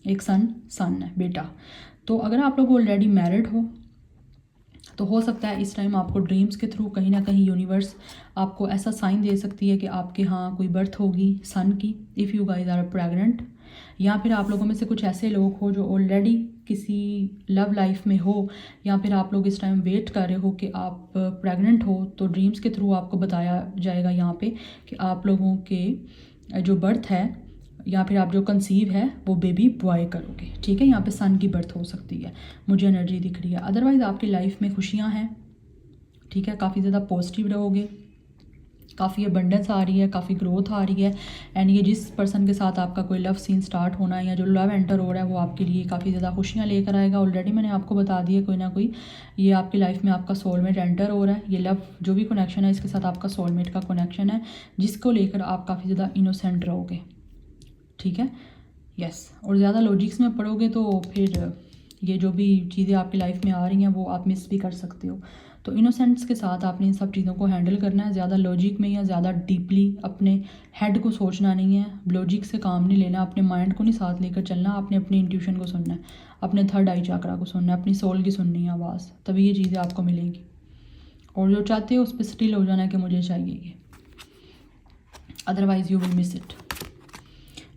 एक सन है बेटा। तो अगर आप लोग ऑलरेडी मैरिड हो तो हो सकता है इस टाइम आपको ड्रीम्स के थ्रू कहीं ना कहीं यूनिवर्स आपको ऐसा साइन दे सकती है कि आपके यहाँ कोई बर्थ होगी सन की, if you guys are pregnant, या फिर आप लोगों में से कुछ ऐसे लोग हो जो ऑलरेडी किसी लव लाइफ में हो, या फिर आप लोग इस टाइम वेट कर रहे हो कि आप प्रेग्नेंट हो, तो ड्रीम्स के थ्रू आपको बताया जाएगा यहाँ पे कि आप लोगों के जो बर्थ है या फिर आप जो कंसीव है वो बेबी बॉय करोगे, ठीक है। यहाँ पे सन की बर्थ हो सकती है, मुझे एनर्जी दिख रही है। अदरवाइज़ आपकी लाइफ में खुशियाँ हैं, ठीक है, काफ़ी ज़्यादा पॉजिटिव रहोगे, काफ़ी अबंडेंस आ रही है, काफ़ी ग्रोथ आ रही है। एंड ये जिस पर्सन के साथ आपका कोई लव सीन स्टार्ट होना है या जो लव एंटर हो रहा है वो आपके लिए काफ़ी ज़्यादा खुशियाँ लेकर आएगा। ऑलरेडी मैंने आपको बता दिया कोई ना कोई ये आपकी लाइफ में आपका सोलमेट एंटर हो रहा है। ये लव जो भी कनेक्शन है इसके साथ आपका सोलमेट का कनेक्शन है, जिसको लेकर आप काफ़ी ज़्यादा इनोसेंट रहोगे, ठीक है। यस, और ज़्यादा लॉजिक्स में पढ़ोगे तो फिर ये जो भी चीज़ें आपकी लाइफ में आ रही हैं वो आप मिस भी कर सकते हो। तो इनोसेंस के साथ आपने इन सब चीज़ों को हैंडल करना है। ज़्यादा लॉजिक में या ज़्यादा डीपली अपने हेड को सोचना नहीं है, लॉजिक से काम नहीं लेना, अपने माइंड को नहीं साथ लेकर चलना, आपने अपनी इंट्यूशन को सुनना है, अपने थर्ड आई चक्रा को सुनना है, अपनी सोल की सुननी है आवाज़, तभी ये चीज़ें आपको मिलेंगी। और जो चाहते हो उस पर स्टिल हो जाना है कि मुझे चाहिए ये, otherwise you will miss it.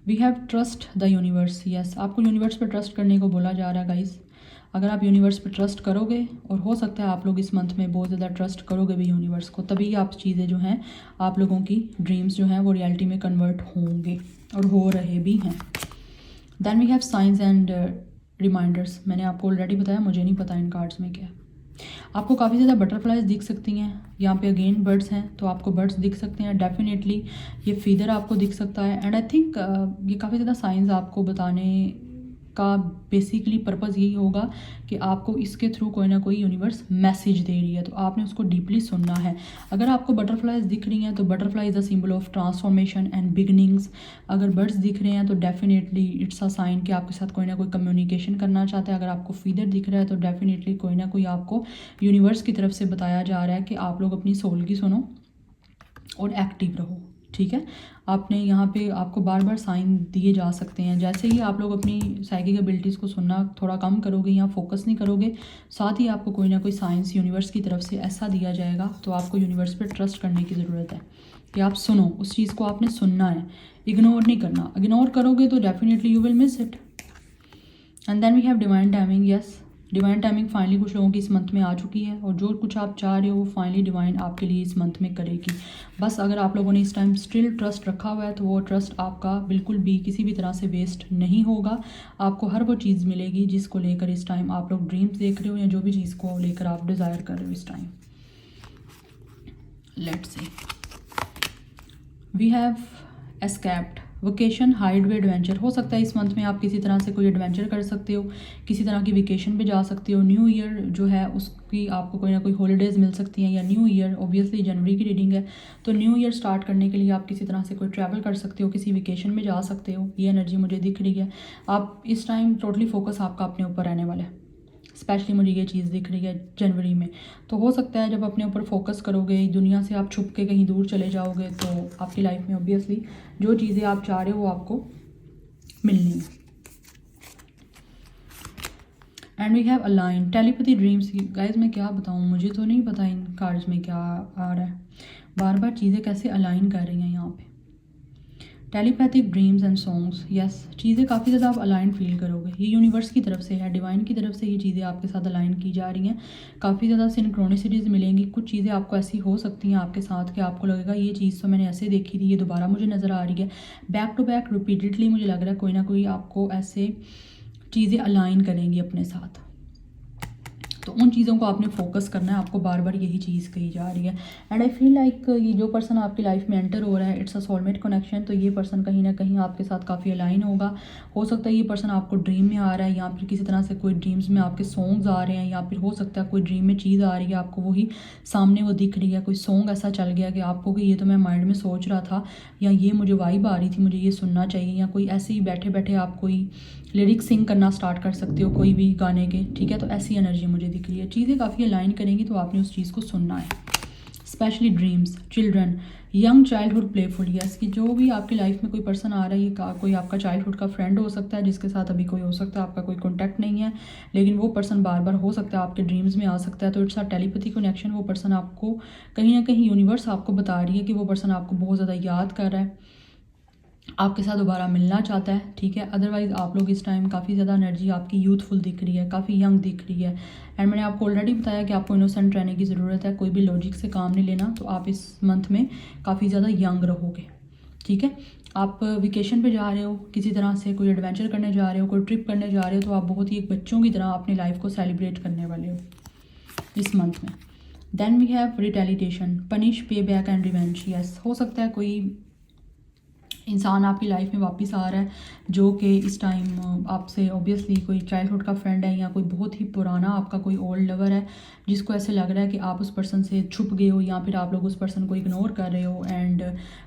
We have trust the universe. Yes, आपको यूनिवर्स पर ट्रस्ट करने को बोला जा रहा है गाइस। अगर आप यूनिवर्स पर ट्रस्ट करोगे, और हो सकता है आप लोग इस मंथ में बहुत ज़्यादा ट्रस्ट करोगे भी यूनिवर्स को, तभी आप चीज़ें जो हैं आप लोगों की ड्रीम्स जो हैं वो रियलिटी में कन्वर्ट होंगे और हो रहे भी हैं। Then we have signs and reminders. मैंने आपको ऑलरेडी बताया, मुझे नहीं पता इन कार्ड्स में क्या है। आपको काफ़ी ज़्यादा बटरफ्लाइज दिख सकती हैं, यहाँ पे अगेन बर्ड्स हैं तो आपको बर्ड्स दिख सकते हैं डेफिनेटली। ये फीदर आपको दिख सकता है, एंड आई थिंक ये काफ़ी ज़्यादा साइंस आपको बताने इसका बेसिकली पर्पज़ यही होगा कि आपको इसके थ्रू कोई ना कोई यूनिवर्स मैसेज दे रही है, तो आपने उसको डीपली सुनना है। अगर आपको बटरफ्लाइज दिख रही हैं तो butterfly is a symbol of transformation and beginnings. अगर बर्ड्स दिख रहे हैं तो डेफिनेटली इट्स अ साइन कि आपके साथ कोई ना कोई कम्युनिकेशन करना चाहता है। अगर आपको फीदर दिख रहा है तो डेफिनेटली कोई ना कोई आपको यूनिवर्स की तरफ से बताया जा रहा है कि आप लोग अपनी सोल की सुनो और एक्टिव रहो। ठीक है, आपने यहाँ पे आपको बार बार साइन दिए जा सकते हैं। जैसे ही आप लोग अपनी साइकिक एबिलिटीज़ को सुनना थोड़ा कम करोगे या फोकस नहीं करोगे, साथ ही आपको कोई ना कोई साइंस यूनिवर्स की तरफ से ऐसा दिया जाएगा। तो आपको यूनिवर्स पे ट्रस्ट करने की ज़रूरत है कि आप सुनो, उस चीज़ को आपने सुनना है, इग्नोर नहीं करना। इग्नोर करोगे तो definitely you will miss it. And then we have divine timing. Yes, divine timing finally कुछ लोगों की इस मंथ में आ चुकी है और जो कुछ आप चाह रहे हो वो फाइनली डिवाइन आपके लिए इस मंथ में करेगी। बस अगर आप लोगों ने इस टाइम स्टिल ट्रस्ट रखा हुआ है तो वो ट्रस्ट आपका बिल्कुल भी किसी भी तरह से वेस्ट नहीं होगा। आपको हर वो चीज़ मिलेगी जिसको लेकर इस टाइम आप लोग ड्रीम्स देख रहे हो या जो भी चीज़ को लेकर आप डिज़ायर कर रहे हो इस time. Let's see, we have escaped vacation, hideaway adventure. हो सकता है इस मंथ में आप किसी तरह से कोई एडवेंचर कर सकते हो, किसी तरह की वेकेशन पे जा सकते हो। न्यू ईयर जो है उसकी आपको कोई ना कोई हॉलीडेज़ मिल सकती हैं, या न्यू ईयर ऑब्वियसली जनवरी की रीडिंग है तो न्यू ईयर स्टार्ट करने के लिए आप किसी तरह से कोई ट्रैवल कर सकते हो, किसी वेकेशन में जा सकते हो। ये एनर्जी मुझे दिख रही है। आप इस टाइम टोटली फोकस आपका अपने ऊपर रहने वाला है। स्पेशली मुझे ये चीज़ दिख रही है जनवरी में। तो हो सकता है जब अपने ऊपर फोकस करोगे, दुनिया से आप छुप के कहीं दूर चले जाओगे तो आपकी लाइफ में ऑब्वियसली जो चीज़ें आप चाह रहे हो वो आपको मिलनी है। And we have align, telepathy, dreams. Guys मैं क्या बताऊँ, मुझे तो नहीं पता इन कार्ड्स में क्या आ रहा है। बार बार चीज़ें कैसे अलाइन कर रही हैं यहाँ पे। Telepathic, dreams and songs. Yes, चीज़ें काफ़ी ज़्यादा आप अलाइन फील करोगे। ये यूनिवर्स की तरफ से है, डिवाइन की तरफ से ये चीज़ें आपके साथ अलाइन की जा रही हैं। काफ़ी ज़्यादा सिंक्रोनिसिटीज़ मिलेंगी। कुछ चीज़ें आपको ऐसी हो सकती हैं आपके साथ कि आपको लगेगा ये चीज़ तो मैंने ऐसे देखी थी, ये दोबारा मुझे नज़र आ रही है। बैक टू बैक रिपीटेडली मुझे लग रहा है कोई ना कोई आपको ऐसे चीज़ें अलाइन करेंगी अपने साथ। तो उन चीज़ों को आपने फोकस करना है। आपको बार बार यही चीज़ कही जा रही है। एंड आई फील लाइक ये जो पर्सन आपकी लाइफ में एंटर हो रहा है, इट्स अ सोलमेट कनेक्शन। तो ये पर्सन कहीं ना कहीं आपके साथ काफ़ी अलाइन होगा। हो सकता है ये पर्सन आपको ड्रीम में आ रहा है, या फिर किसी तरह से कोई ड्रीम्स में आपके सॉन्ग्स आ रहे हैं, या फिर हो सकता है कोई ड्रीम में चीज़ आ रही है, आपको वही सामने वो दिख रही है। कोई सॉन्ग ऐसा चल गया कि आपको कि ये तो मैं माइंड में सोच रहा था, या ये मुझे वाइब आ रही थी, मुझे ये सुनना चाहिए। या कोई ऐसे ही बैठे बैठे आप कोई लिरिक्स सिंग करना स्टार्ट कर सकते हो कोई भी गाने के। ठीक है, तो ऐसी एनर्जी मुझे दिख रही है। चीज़ें काफ़ी अलाइन करेंगी तो आपने उस चीज़ को सुनना है। Specially dreams, children, young childhood, playful. Yes, कि जो भी आपकी लाइफ में कोई पर्सन आ रहा है, ये कोई आपका चाइल्डहुड का फ्रेंड हो सकता है जिसके साथ अभी कोई हो सकता है आपका कोई कॉन्टैक्ट नहीं है, लेकिन वो पर्सन बार बार हो सकता है आपके ड्रीम्स में आ सकता है। तो इट्स अ टेलीपैथी कनेक्शन। वो पर्सन आपको कहीं ना कहीं यूनिवर्स आपको बता रही है कि वो पर्सन आपको बहुत ज़्यादा याद कर रहा है, आपके साथ दोबारा मिलना चाहता है। ठीक है, अदरवाइज़ आप लोग इस टाइम काफ़ी ज़्यादा एनर्जी आपकी यूथफुल दिख रही है, काफ़ी यंग दिख रही है। एंड मैंने आपको ऑलरेडी बताया कि आपको इनोसेंट रहने की ज़रूरत है, कोई भी लॉजिक से काम नहीं लेना। तो आप इस मंथ में काफ़ी ज़्यादा यंग रहोगे। ठीक है, आप वेकेशन पे जा रहे हो, किसी तरह से कोई एडवेंचर करने जा रहे हो, कोई ट्रिप करने जा रहे हो, तो आप बहुत ही एक बच्चों की तरह अपनी लाइफ को सेलिब्रेट करने वाले हो इस मंथ में। देन वी हैव रिटेलिटेशन, पनिश, पे बैक एंड रिवेंज। यस, हो सकता है कोई इंसान आपकी लाइफ में वापस आ रहा है जो कि इस टाइम आपसे ऑब्वियसली कोई चाइल्डहुड का फ्रेंड है, या कोई बहुत ही पुराना आपका कोई ओल्ड लवर है जिसको ऐसे लग रहा है कि आप उस पर्सन से छुप गए हो, या फिर आप लोग उस पर्सन को इग्नोर कर रहे हो। एंड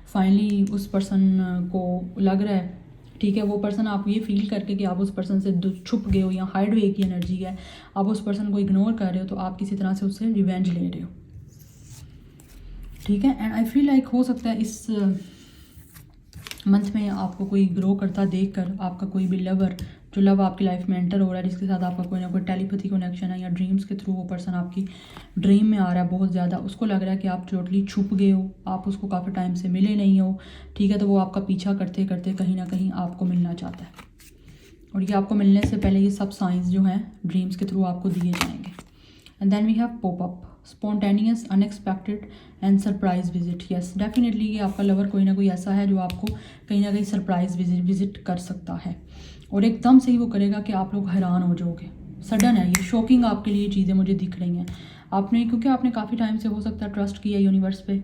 फाइनली उस पर्सन को लग रहा है, ठीक है, वो पर्सन आप ये फील करके कि आप उस पर्सन से छुप गए हो या हाइड वे की एनर्जी है, आप उस पर्सन को इग्नोर कर रहे हो, तो आप किसी तरह से उससे रिवेंज ले रहे हो। ठीक है, एंड आई फील लाइक हो सकता है इस मंथ में आपको कोई ग्रो करता देखकर आपका कोई भी लवर, जो लव आपकी लाइफ में एंटर हो रहा है, जिसके साथ आपका कोई ना कोई टेलीपैथी कनेक्शन है, या ड्रीम्स के थ्रू वो पर्सन आपकी ड्रीम में आ रहा है बहुत ज़्यादा, उसको लग रहा है कि आप टोटली छुप गए हो, आप उसको काफ़ी टाइम से मिले नहीं हो। ठीक है, तो वो आपका पीछा करते करते कहीं ना कहीं आपको मिलना चाहता है, और ये आपको मिलने से पहले ये सब साइंस जो हैं ड्रीम्स के थ्रू आपको दिए जाएंगे। And then we have pop up, spontaneous, unexpected and surprise visit. Yes, definitely ये आपका लवर कोई ना कोई ऐसा है जो आपको कहीं ना कहीं सरप्राइज विजिट कर सकता है, और एकदम से ही वो करेगा कि आप लोग हैरान हो जाओगे। सडन है ये, शॉकिंग आपके लिए चीज़ें मुझे दिख रही हैं। आपने क्योंकि आपने काफ़ी टाइम से हो सकता है ट्रस्ट किया यूनिवर्स पे,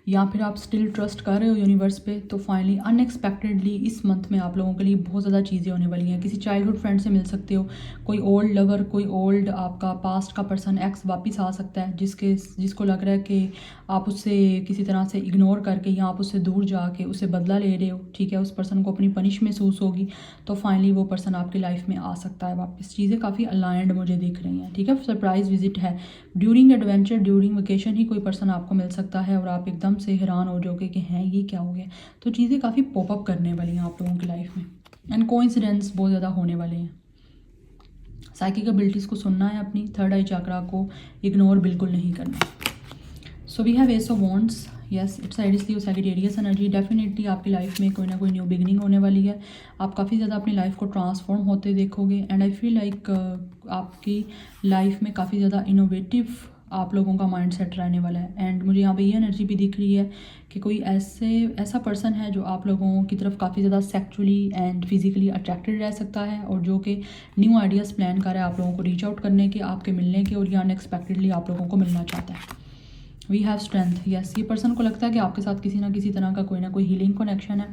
या फिर आप स्टिल ट्रस्ट कर रहे हो यूनिवर्स पे, तो फाइनली अनएक्सपेक्टेडली इस मंथ में आप लोगों के लिए बहुत ज़्यादा चीज़ें होने वाली हैं। किसी चाइल्डहुड फ्रेंड से मिल सकते हो, कोई ओल्ड लवर, कोई ओल्ड आपका पास्ट का पर्सन, एक्स वापस आ सकता है, जिसको लग रहा है कि आप उससे किसी तरह से इग्नोर करके या आप उससे दूर जाके उससे बदला ले रहे हो, ठीक है, उस पर्सन को अपनी पनिश महसूस होगी, तो फाइनली वो पर्सन आपकी लाइफ में आ सकता है वापस। चीज़ें काफ़ी अलाइंड मुझे दिख रही हैं, ठीक है। सरप्राइज विजिट है ड्यूरिंग एडवेंचर, ड्यूरिंग वेकेशन ही कोई पर्सन आपको मिल सकता है और आप एकदम से हैरान हो जाओगे कि हैं ये क्या हो गया। तो चीज़ें काफ़ी पॉपअप करने वाली हैं आप लोगों की लाइफ में, एंड कोइंसिडेंस बहुत ज़्यादा होने वाले हैं। साइकिक एबिलिटीज़ को सुनना है, अपनी थर्ड आई चक्रा को इग्नोर बिल्कुल नहीं करना। So we have ace of wands, yes it's Aries Leo Sagittarius energy. Definitely आपकी लाइफ में कोई ना कोई न्यू बिगनिंग होने वाली है। आप काफ़ी ज़्यादा अपनी लाइफ को ट्रांसफॉर्म होते देखोगे, एंड आई फील लाइक आपकी लाइफ में काफ़ी ज़्यादा इनोवेटिव आप लोगों का माइंड सेट रहने वाला है। एंड मुझे यहाँ पे ये एनर्जी भी दिख रही है कि कोई ऐसा पर्सन है जो आप लोगों की तरफ काफ़ी ज़्यादा सेक्चुअली एंड फिजिकली अट्रैक्टेड रह सकता है, और जो कि न्यू आइडियाज़ प्लान कर रहा है आप लोगों को रीच आउट करने के, आपके मिलने के, और ये अनएक्सपेक्टेडली आप लोगों को मिलना चाहता है। वी हैव स्ट्रेंथ, यस ये पर्सन को लगता है कि आपके साथ किसी ना किसी तरह का कोई ना कोई हीलिंग कनेक्शन है।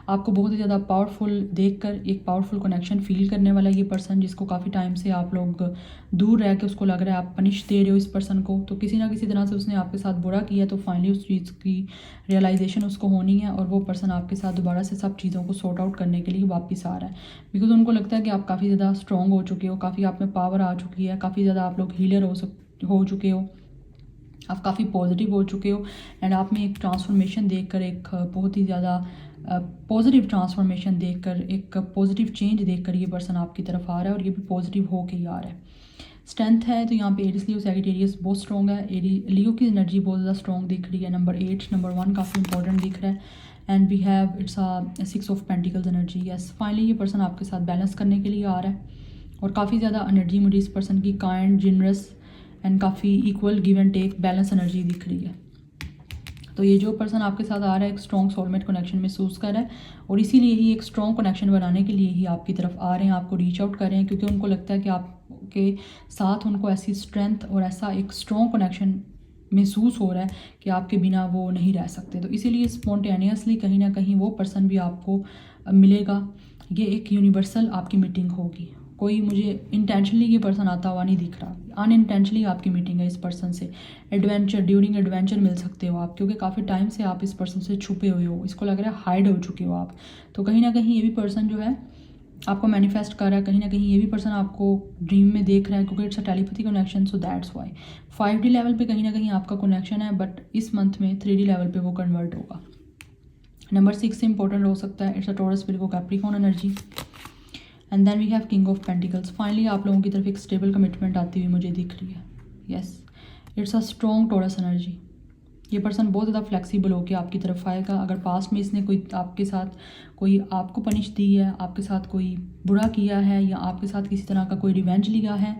आपको बहुत ही ज़्यादा पावरफुल देखकर एक पावरफुल कनेक्शन फील करने वाला ये पर्सन, जिसको काफ़ी टाइम से आप लोग दूर रह के उसको लग रहा है आप पनिश दे रहे हो इस पर्सन को, तो किसी ना किसी तरह से उसने आपके साथ बुरा किया, तो फाइनली उस चीज़ की रियलाइजेशन उसको होनी है, और वो पर्सन आपके साथ दोबारा से सब चीज़ों को सॉर्ट आउट करने के लिए वापस आ रहा है। बिकॉज उनको लगता है कि आप काफ़ी ज़्यादा स्ट्रॉन्ग हो चुके हो, काफ़ी आप में पावर आ चुकी है, काफ़ी ज़्यादा आप लोग हीलर हो चुके हो, आप काफ़ी पॉजिटिव हो चुके हो, एंड आप में एक ट्रांसफॉर्मेशन देखकर, एक बहुत ही ज़्यादा पॉजिटिव ट्रांसफॉर्मेशन देखकर, एक पॉजिटिव चेंज देखकर ये पर्सन आपकी तरफ आ रहा है, और ये भी पॉजिटिव हो के ही आ रहा है। स्ट्रेंथ है तो यहाँ पे एरिस लियो सैजिटेरियस बहुत स्ट्रॉन्ग है। लियो की एनर्जी बहुत ज़्यादा स्ट्रॉन्ग दिख रही है। नंबर 1 काफ़ी इंपॉर्टेंट दिख रहा है, and we have it's a 6 of pentacles energy. Yes finally ये पर्सन आपके साथ बैलेंस करने के लिए आ रहा है, और काफ़ी ज़्यादा एनर्जी मुझे इस पर्सन की काइंड, जिनरस एंड काफ़ी equal give and take balance energy दिख रही है। तो ये जो पर्सन आपके साथ आ रहा है एक स्ट्रॉन्ग सोलमेट कनेक्शन महसूस कर रहा है, और इसीलिए ही एक स्ट्रॉन्ग कनेक्शन बनाने के लिए ही आपकी तरफ आ रहे हैं, आपको रीच आउट कर रहे हैं, क्योंकि उनको लगता है कि आपके साथ उनको ऐसी स्ट्रेंथ और ऐसा एक स्ट्रॉन्ग कनेक्शन महसूस हो रहा है कि आपके बिना वो नहीं रह सकते। तो इसीलिए स्पॉन्टेनियसली कहीं ना कहीं वो पर्सन भी आपको मिलेगा। ये एक यूनिवर्सल आपकी मीटिंग होगी। कोई मुझे इंटेंशनली ये पर्सन आता हुआ नहीं दिख रहा, अनइंटेंशनली आपकी मीटिंग है इस पर्सन से। एडवेंचर, ड्यूरिंग एडवेंचर मिल सकते हो आप, क्योंकि काफ़ी टाइम से आप इस पर्सन से छुपे हुए हो, इसको लग रहा है हाइड हो चुके हो आप। तो कहीं ना कहीं ये भी पर्सन जो है आपको मैनिफेस्ट कर रहा है, कहीं ना कहीं ये भी पर्सन आपको ड्रीम में देख रहा है, क्योंकि it's a telepathy connection, so that's why 5D level पे कहीं ना कहीं आपका कनेक्शन है, बट इस मंथ में 3D लेवल पे वो कन्वर्ट होगा। नंबर 6 से इंपॉर्टेंट हो सकता है, it's a Taurus Virgo Capricorn energy. And then we have king of pentacles. Finally आप लोगों की तरफ एक स्टेबल कमिटमेंट आती हुई मुझे दिख रही है। Yes it's a strong taurus energy. ये पर्सन बहुत ज़्यादा फ्लेक्सिबल होकर आपकी तरफ आएगा। अगर पास्ट में इसने कोई आपके साथ कोई आपको पनिश दी है, आपके साथ कोई बुरा किया है, या आपके साथ किसी तरह का कोई रिवेंज लिया है,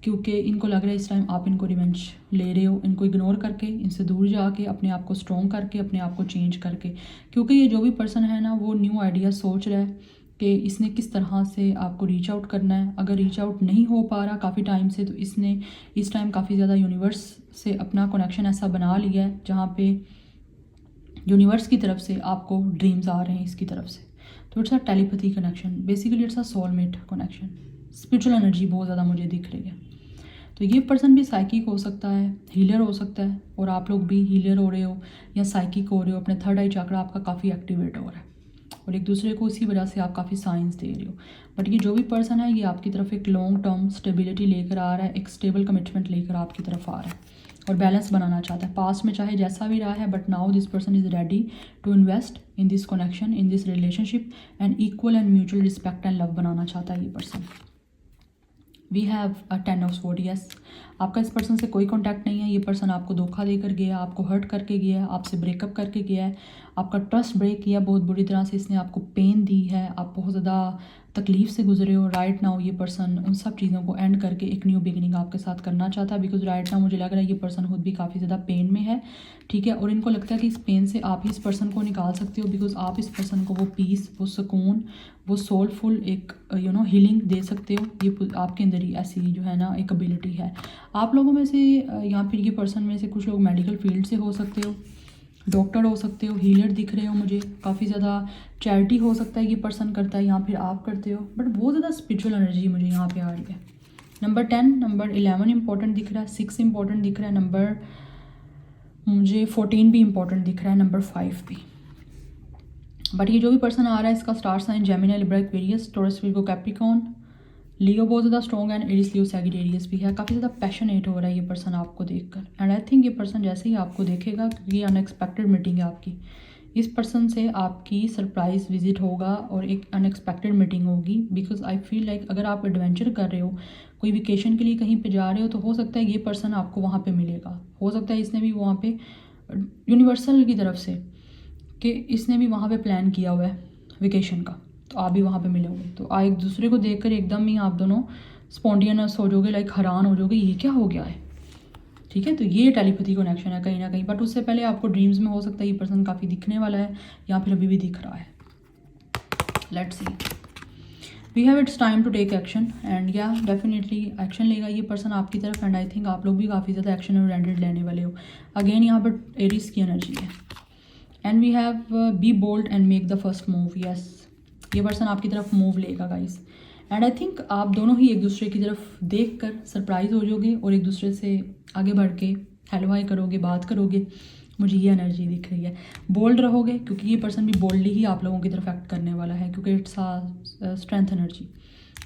क्योंकि इनको लग रहा है इस टाइम आप इनको रिवेंज ले रहे हो, इनको इग्नोर करके, इनसे दूर जाके, अपने आप को स्ट्रॉन्ग करके, अपने आप को चेंज करके, क्योंकि ये जो भी पर्सन है ना वो न्यू आइडिया सोच रहा है कि इसने किस तरह से आपको रीच आउट करना है। अगर रीच आउट नहीं हो पा रहा काफ़ी टाइम से, तो इसने इस टाइम काफ़ी ज़्यादा यूनिवर्स से अपना कनेक्शन ऐसा बना लिया है जहाँ पे यूनिवर्स की तरफ से आपको ड्रीम्स आ रहे हैं इसकी तरफ से। तो it's a telepathy connection, basically it's a soulmate connection. Spiritual energy बहुत ज़्यादा मुझे दिख रही है। तो ये पर्सन भी साइकिक हो सकता है, हीलर हो सकता है, और आप लोग भी हीलर हो रहे हो या साइकिक हो रहे हो। अपने थर्ड आई चक्रा आपका काफ़ी एक्टिवेट हो रहा है, और एक दूसरे को इसी वजह से आप काफ़ी साइंस दे रहे हो। बट ये जो भी पर्सन है ये आपकी तरफ एक लॉन्ग टर्म स्टेबिलिटी लेकर आ रहा है, एक स्टेबल कमिटमेंट लेकर आपकी तरफ आ रहा है, और बैलेंस बनाना चाहता है। पास्ट में चाहे जैसा भी रहा है, but now this person is ready to invest in this connection, in this relationship, and equal and mutual respect and love बनाना चाहता है ये पर्सन। We have a 10 of sword. Yes आपका इस पर्सन से कोई कॉन्टैक्ट नहीं है। ये पर्सन आपको धोखा देकर गया, आपको हर्ट करके गया है, आपसे ब्रेकअप करके गया है, आपका ट्रस्ट ब्रेक किया बहुत बुरी तरह से, इसने आपको पेन दी है, आप बहुत ज़्यादा तकलीफ से गुजरे हो। राइट नाउ ये पर्सन उन सब चीज़ों को एंड करके एक न्यू बिगिनिंग आपके साथ करना चाहता है, बिकॉज राइट नाउ मुझे लग रहा है ये पर्सन खुद भी काफ़ी ज़्यादा पेन में है, ठीक है। और इनको लगता है कि इस पेन से आप ही इस पर्सन को निकाल सकते हो, बिकॉज आप इस पर्सन को वो पीस, वो सुकून, वो सोलफुल एक हीलिंग दे सकते हो। ये आपके अंदर ही ऐसी जो है ना एक एबिलिटी है। आप लोगों में से या फिर ये पर्सन में से कुछ लोग मेडिकल फील्ड से हो सकते हो, डॉक्टर हो सकते हो, हीलर दिख रहे हो मुझे, काफ़ी ज़्यादा चैरिटी हो सकता है ये पर्सन करता है या फिर आप करते हो, बट बहुत ज़्यादा स्पिरिचुअल एनर्जी मुझे यहाँ पे आ रही है। नंबर 10, नंबर 11 इंपॉर्टेंट दिख रहा है, 6 इंपॉर्टेंट दिख रहा है, नंबर मुझे 14 भी इंपॉर्टेंट दिख रहा है, नंबर 5 भी। बट ये जो भी पर्सन आ रहा है इसका star sign Gemini, Libra, Aquarius, Taurus, Virgo, Capricorn, Leo बहुत ज़्यादा strong and Aries, Leo, Sagittarius भी है। काफ़ी ज़्यादा पैशनेट हो रहा है ये पर्सन आपको देखकर, एंड आई थिंक ये पर्सन जैसे ही आपको देखेगा, क्योंकि ये अनएक्सपेक्टेड मीटिंग है आपकी, इस पर्सन से आपकी सरप्राइज विजिट होगा और एक अनएक्सपेक्टेड मीटिंग होगी। बिकॉज आई फील लाइक अगर आप एडवेंचर कर रहे हो, कोई वेकेशन के लिए कहीं पे जा रहे हो, तो हो सकता है ये पर्सन आपको वहाँ पे मिलेगा। हो सकता है इसने भी वहाँ पे यूनिवर्सल की तरफ से कि इसने भी वहाँ पे प्लान किया हुआ है वेकेशन का, तो आप भी वहाँ पे मिलोगे। तो आप एक दूसरे को देखकर एकदम ही आप दोनों स्पॉन्टेनियस हो जाओगे, लाइक हैरान हो जाओगे ये क्या हो गया है। ठीक है, तो ये टेलीपैथी कनेक्शन है कहीं ना कहीं। बट उससे पहले आपको ड्रीम्स में हो सकता है ये पर्सन काफ़ी दिखने वाला है या फिर अभी भी दिख रहा है। Let's see, we have it's time to take action, and या डेफिनेटली एक्शन लेगा ये पर्सन आपकी तरफ, एंड आई थिंक आप लोग भी काफ़ी ज़्यादा एक्शन ओरिएंटेड लेने वाले हो। अगेन यहाँ पर एरिस की एनर्जी है, and we have be bold and make the first move. Yes, ये पर्सन आपकी तरफ मूव लेगा गाइस, एंड आई थिंक आप दोनों ही एक दूसरे की तरफ देख कर सरप्राइज हो जाओगे और एक दूसरे से आगे बढ़ के हेलो हाई करोगे, बात करोगे। मुझे ये एनर्जी दिख रही है। बोल्ड रहोगे क्योंकि ये पर्सन भी बोल्डली ही आप लोगों की तरफ एक्ट करने वाला है, क्योंकि इट्स आ स्ट्रेंथ एनर्जी।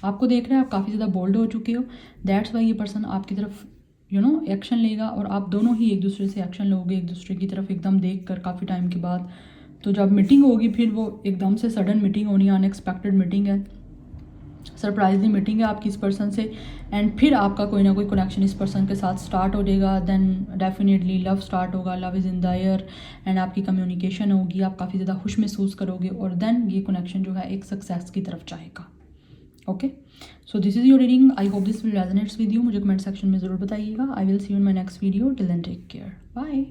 आपको देख रहे हैं आप काफ़ी ज़्यादा बोल्ड हो चुके हो, दैट्स वाई ये पर्सन आपकी तरफ एक्शन लेगा, और आप दोनों ही एक दूसरे से एक्शन लोगे एक दूसरे की तरफ एकदम देख कर काफ़ी टाइम के बाद। तो जब मीटिंग होगी फिर वो एकदम से सडन मीटिंग होनी, अनएक्सपेक्टेड मीटिंग है, सरप्राइजली मीटिंग है आपकी इस पर्सन से, एंड फिर आपका कोई ना कोई कनेक्शन इस पर्सन के साथ स्टार्ट हो जाएगा। देन डेफिनेटली लव स्टार्ट होगा, love is in the air, and आपकी कम्युनिकेशन होगी, आप काफ़ी ज़्यादा खुश महसूस करोगे, और देन ये कनेक्शन जो है एक सक्सेस की तरफ जाएगा। Okay, so this is your reading, I hope this will resonates with you. मुझे कमेंट सेक्शन में ज़रूर बताइएगा। I will see you in my next video, till then take care, bye.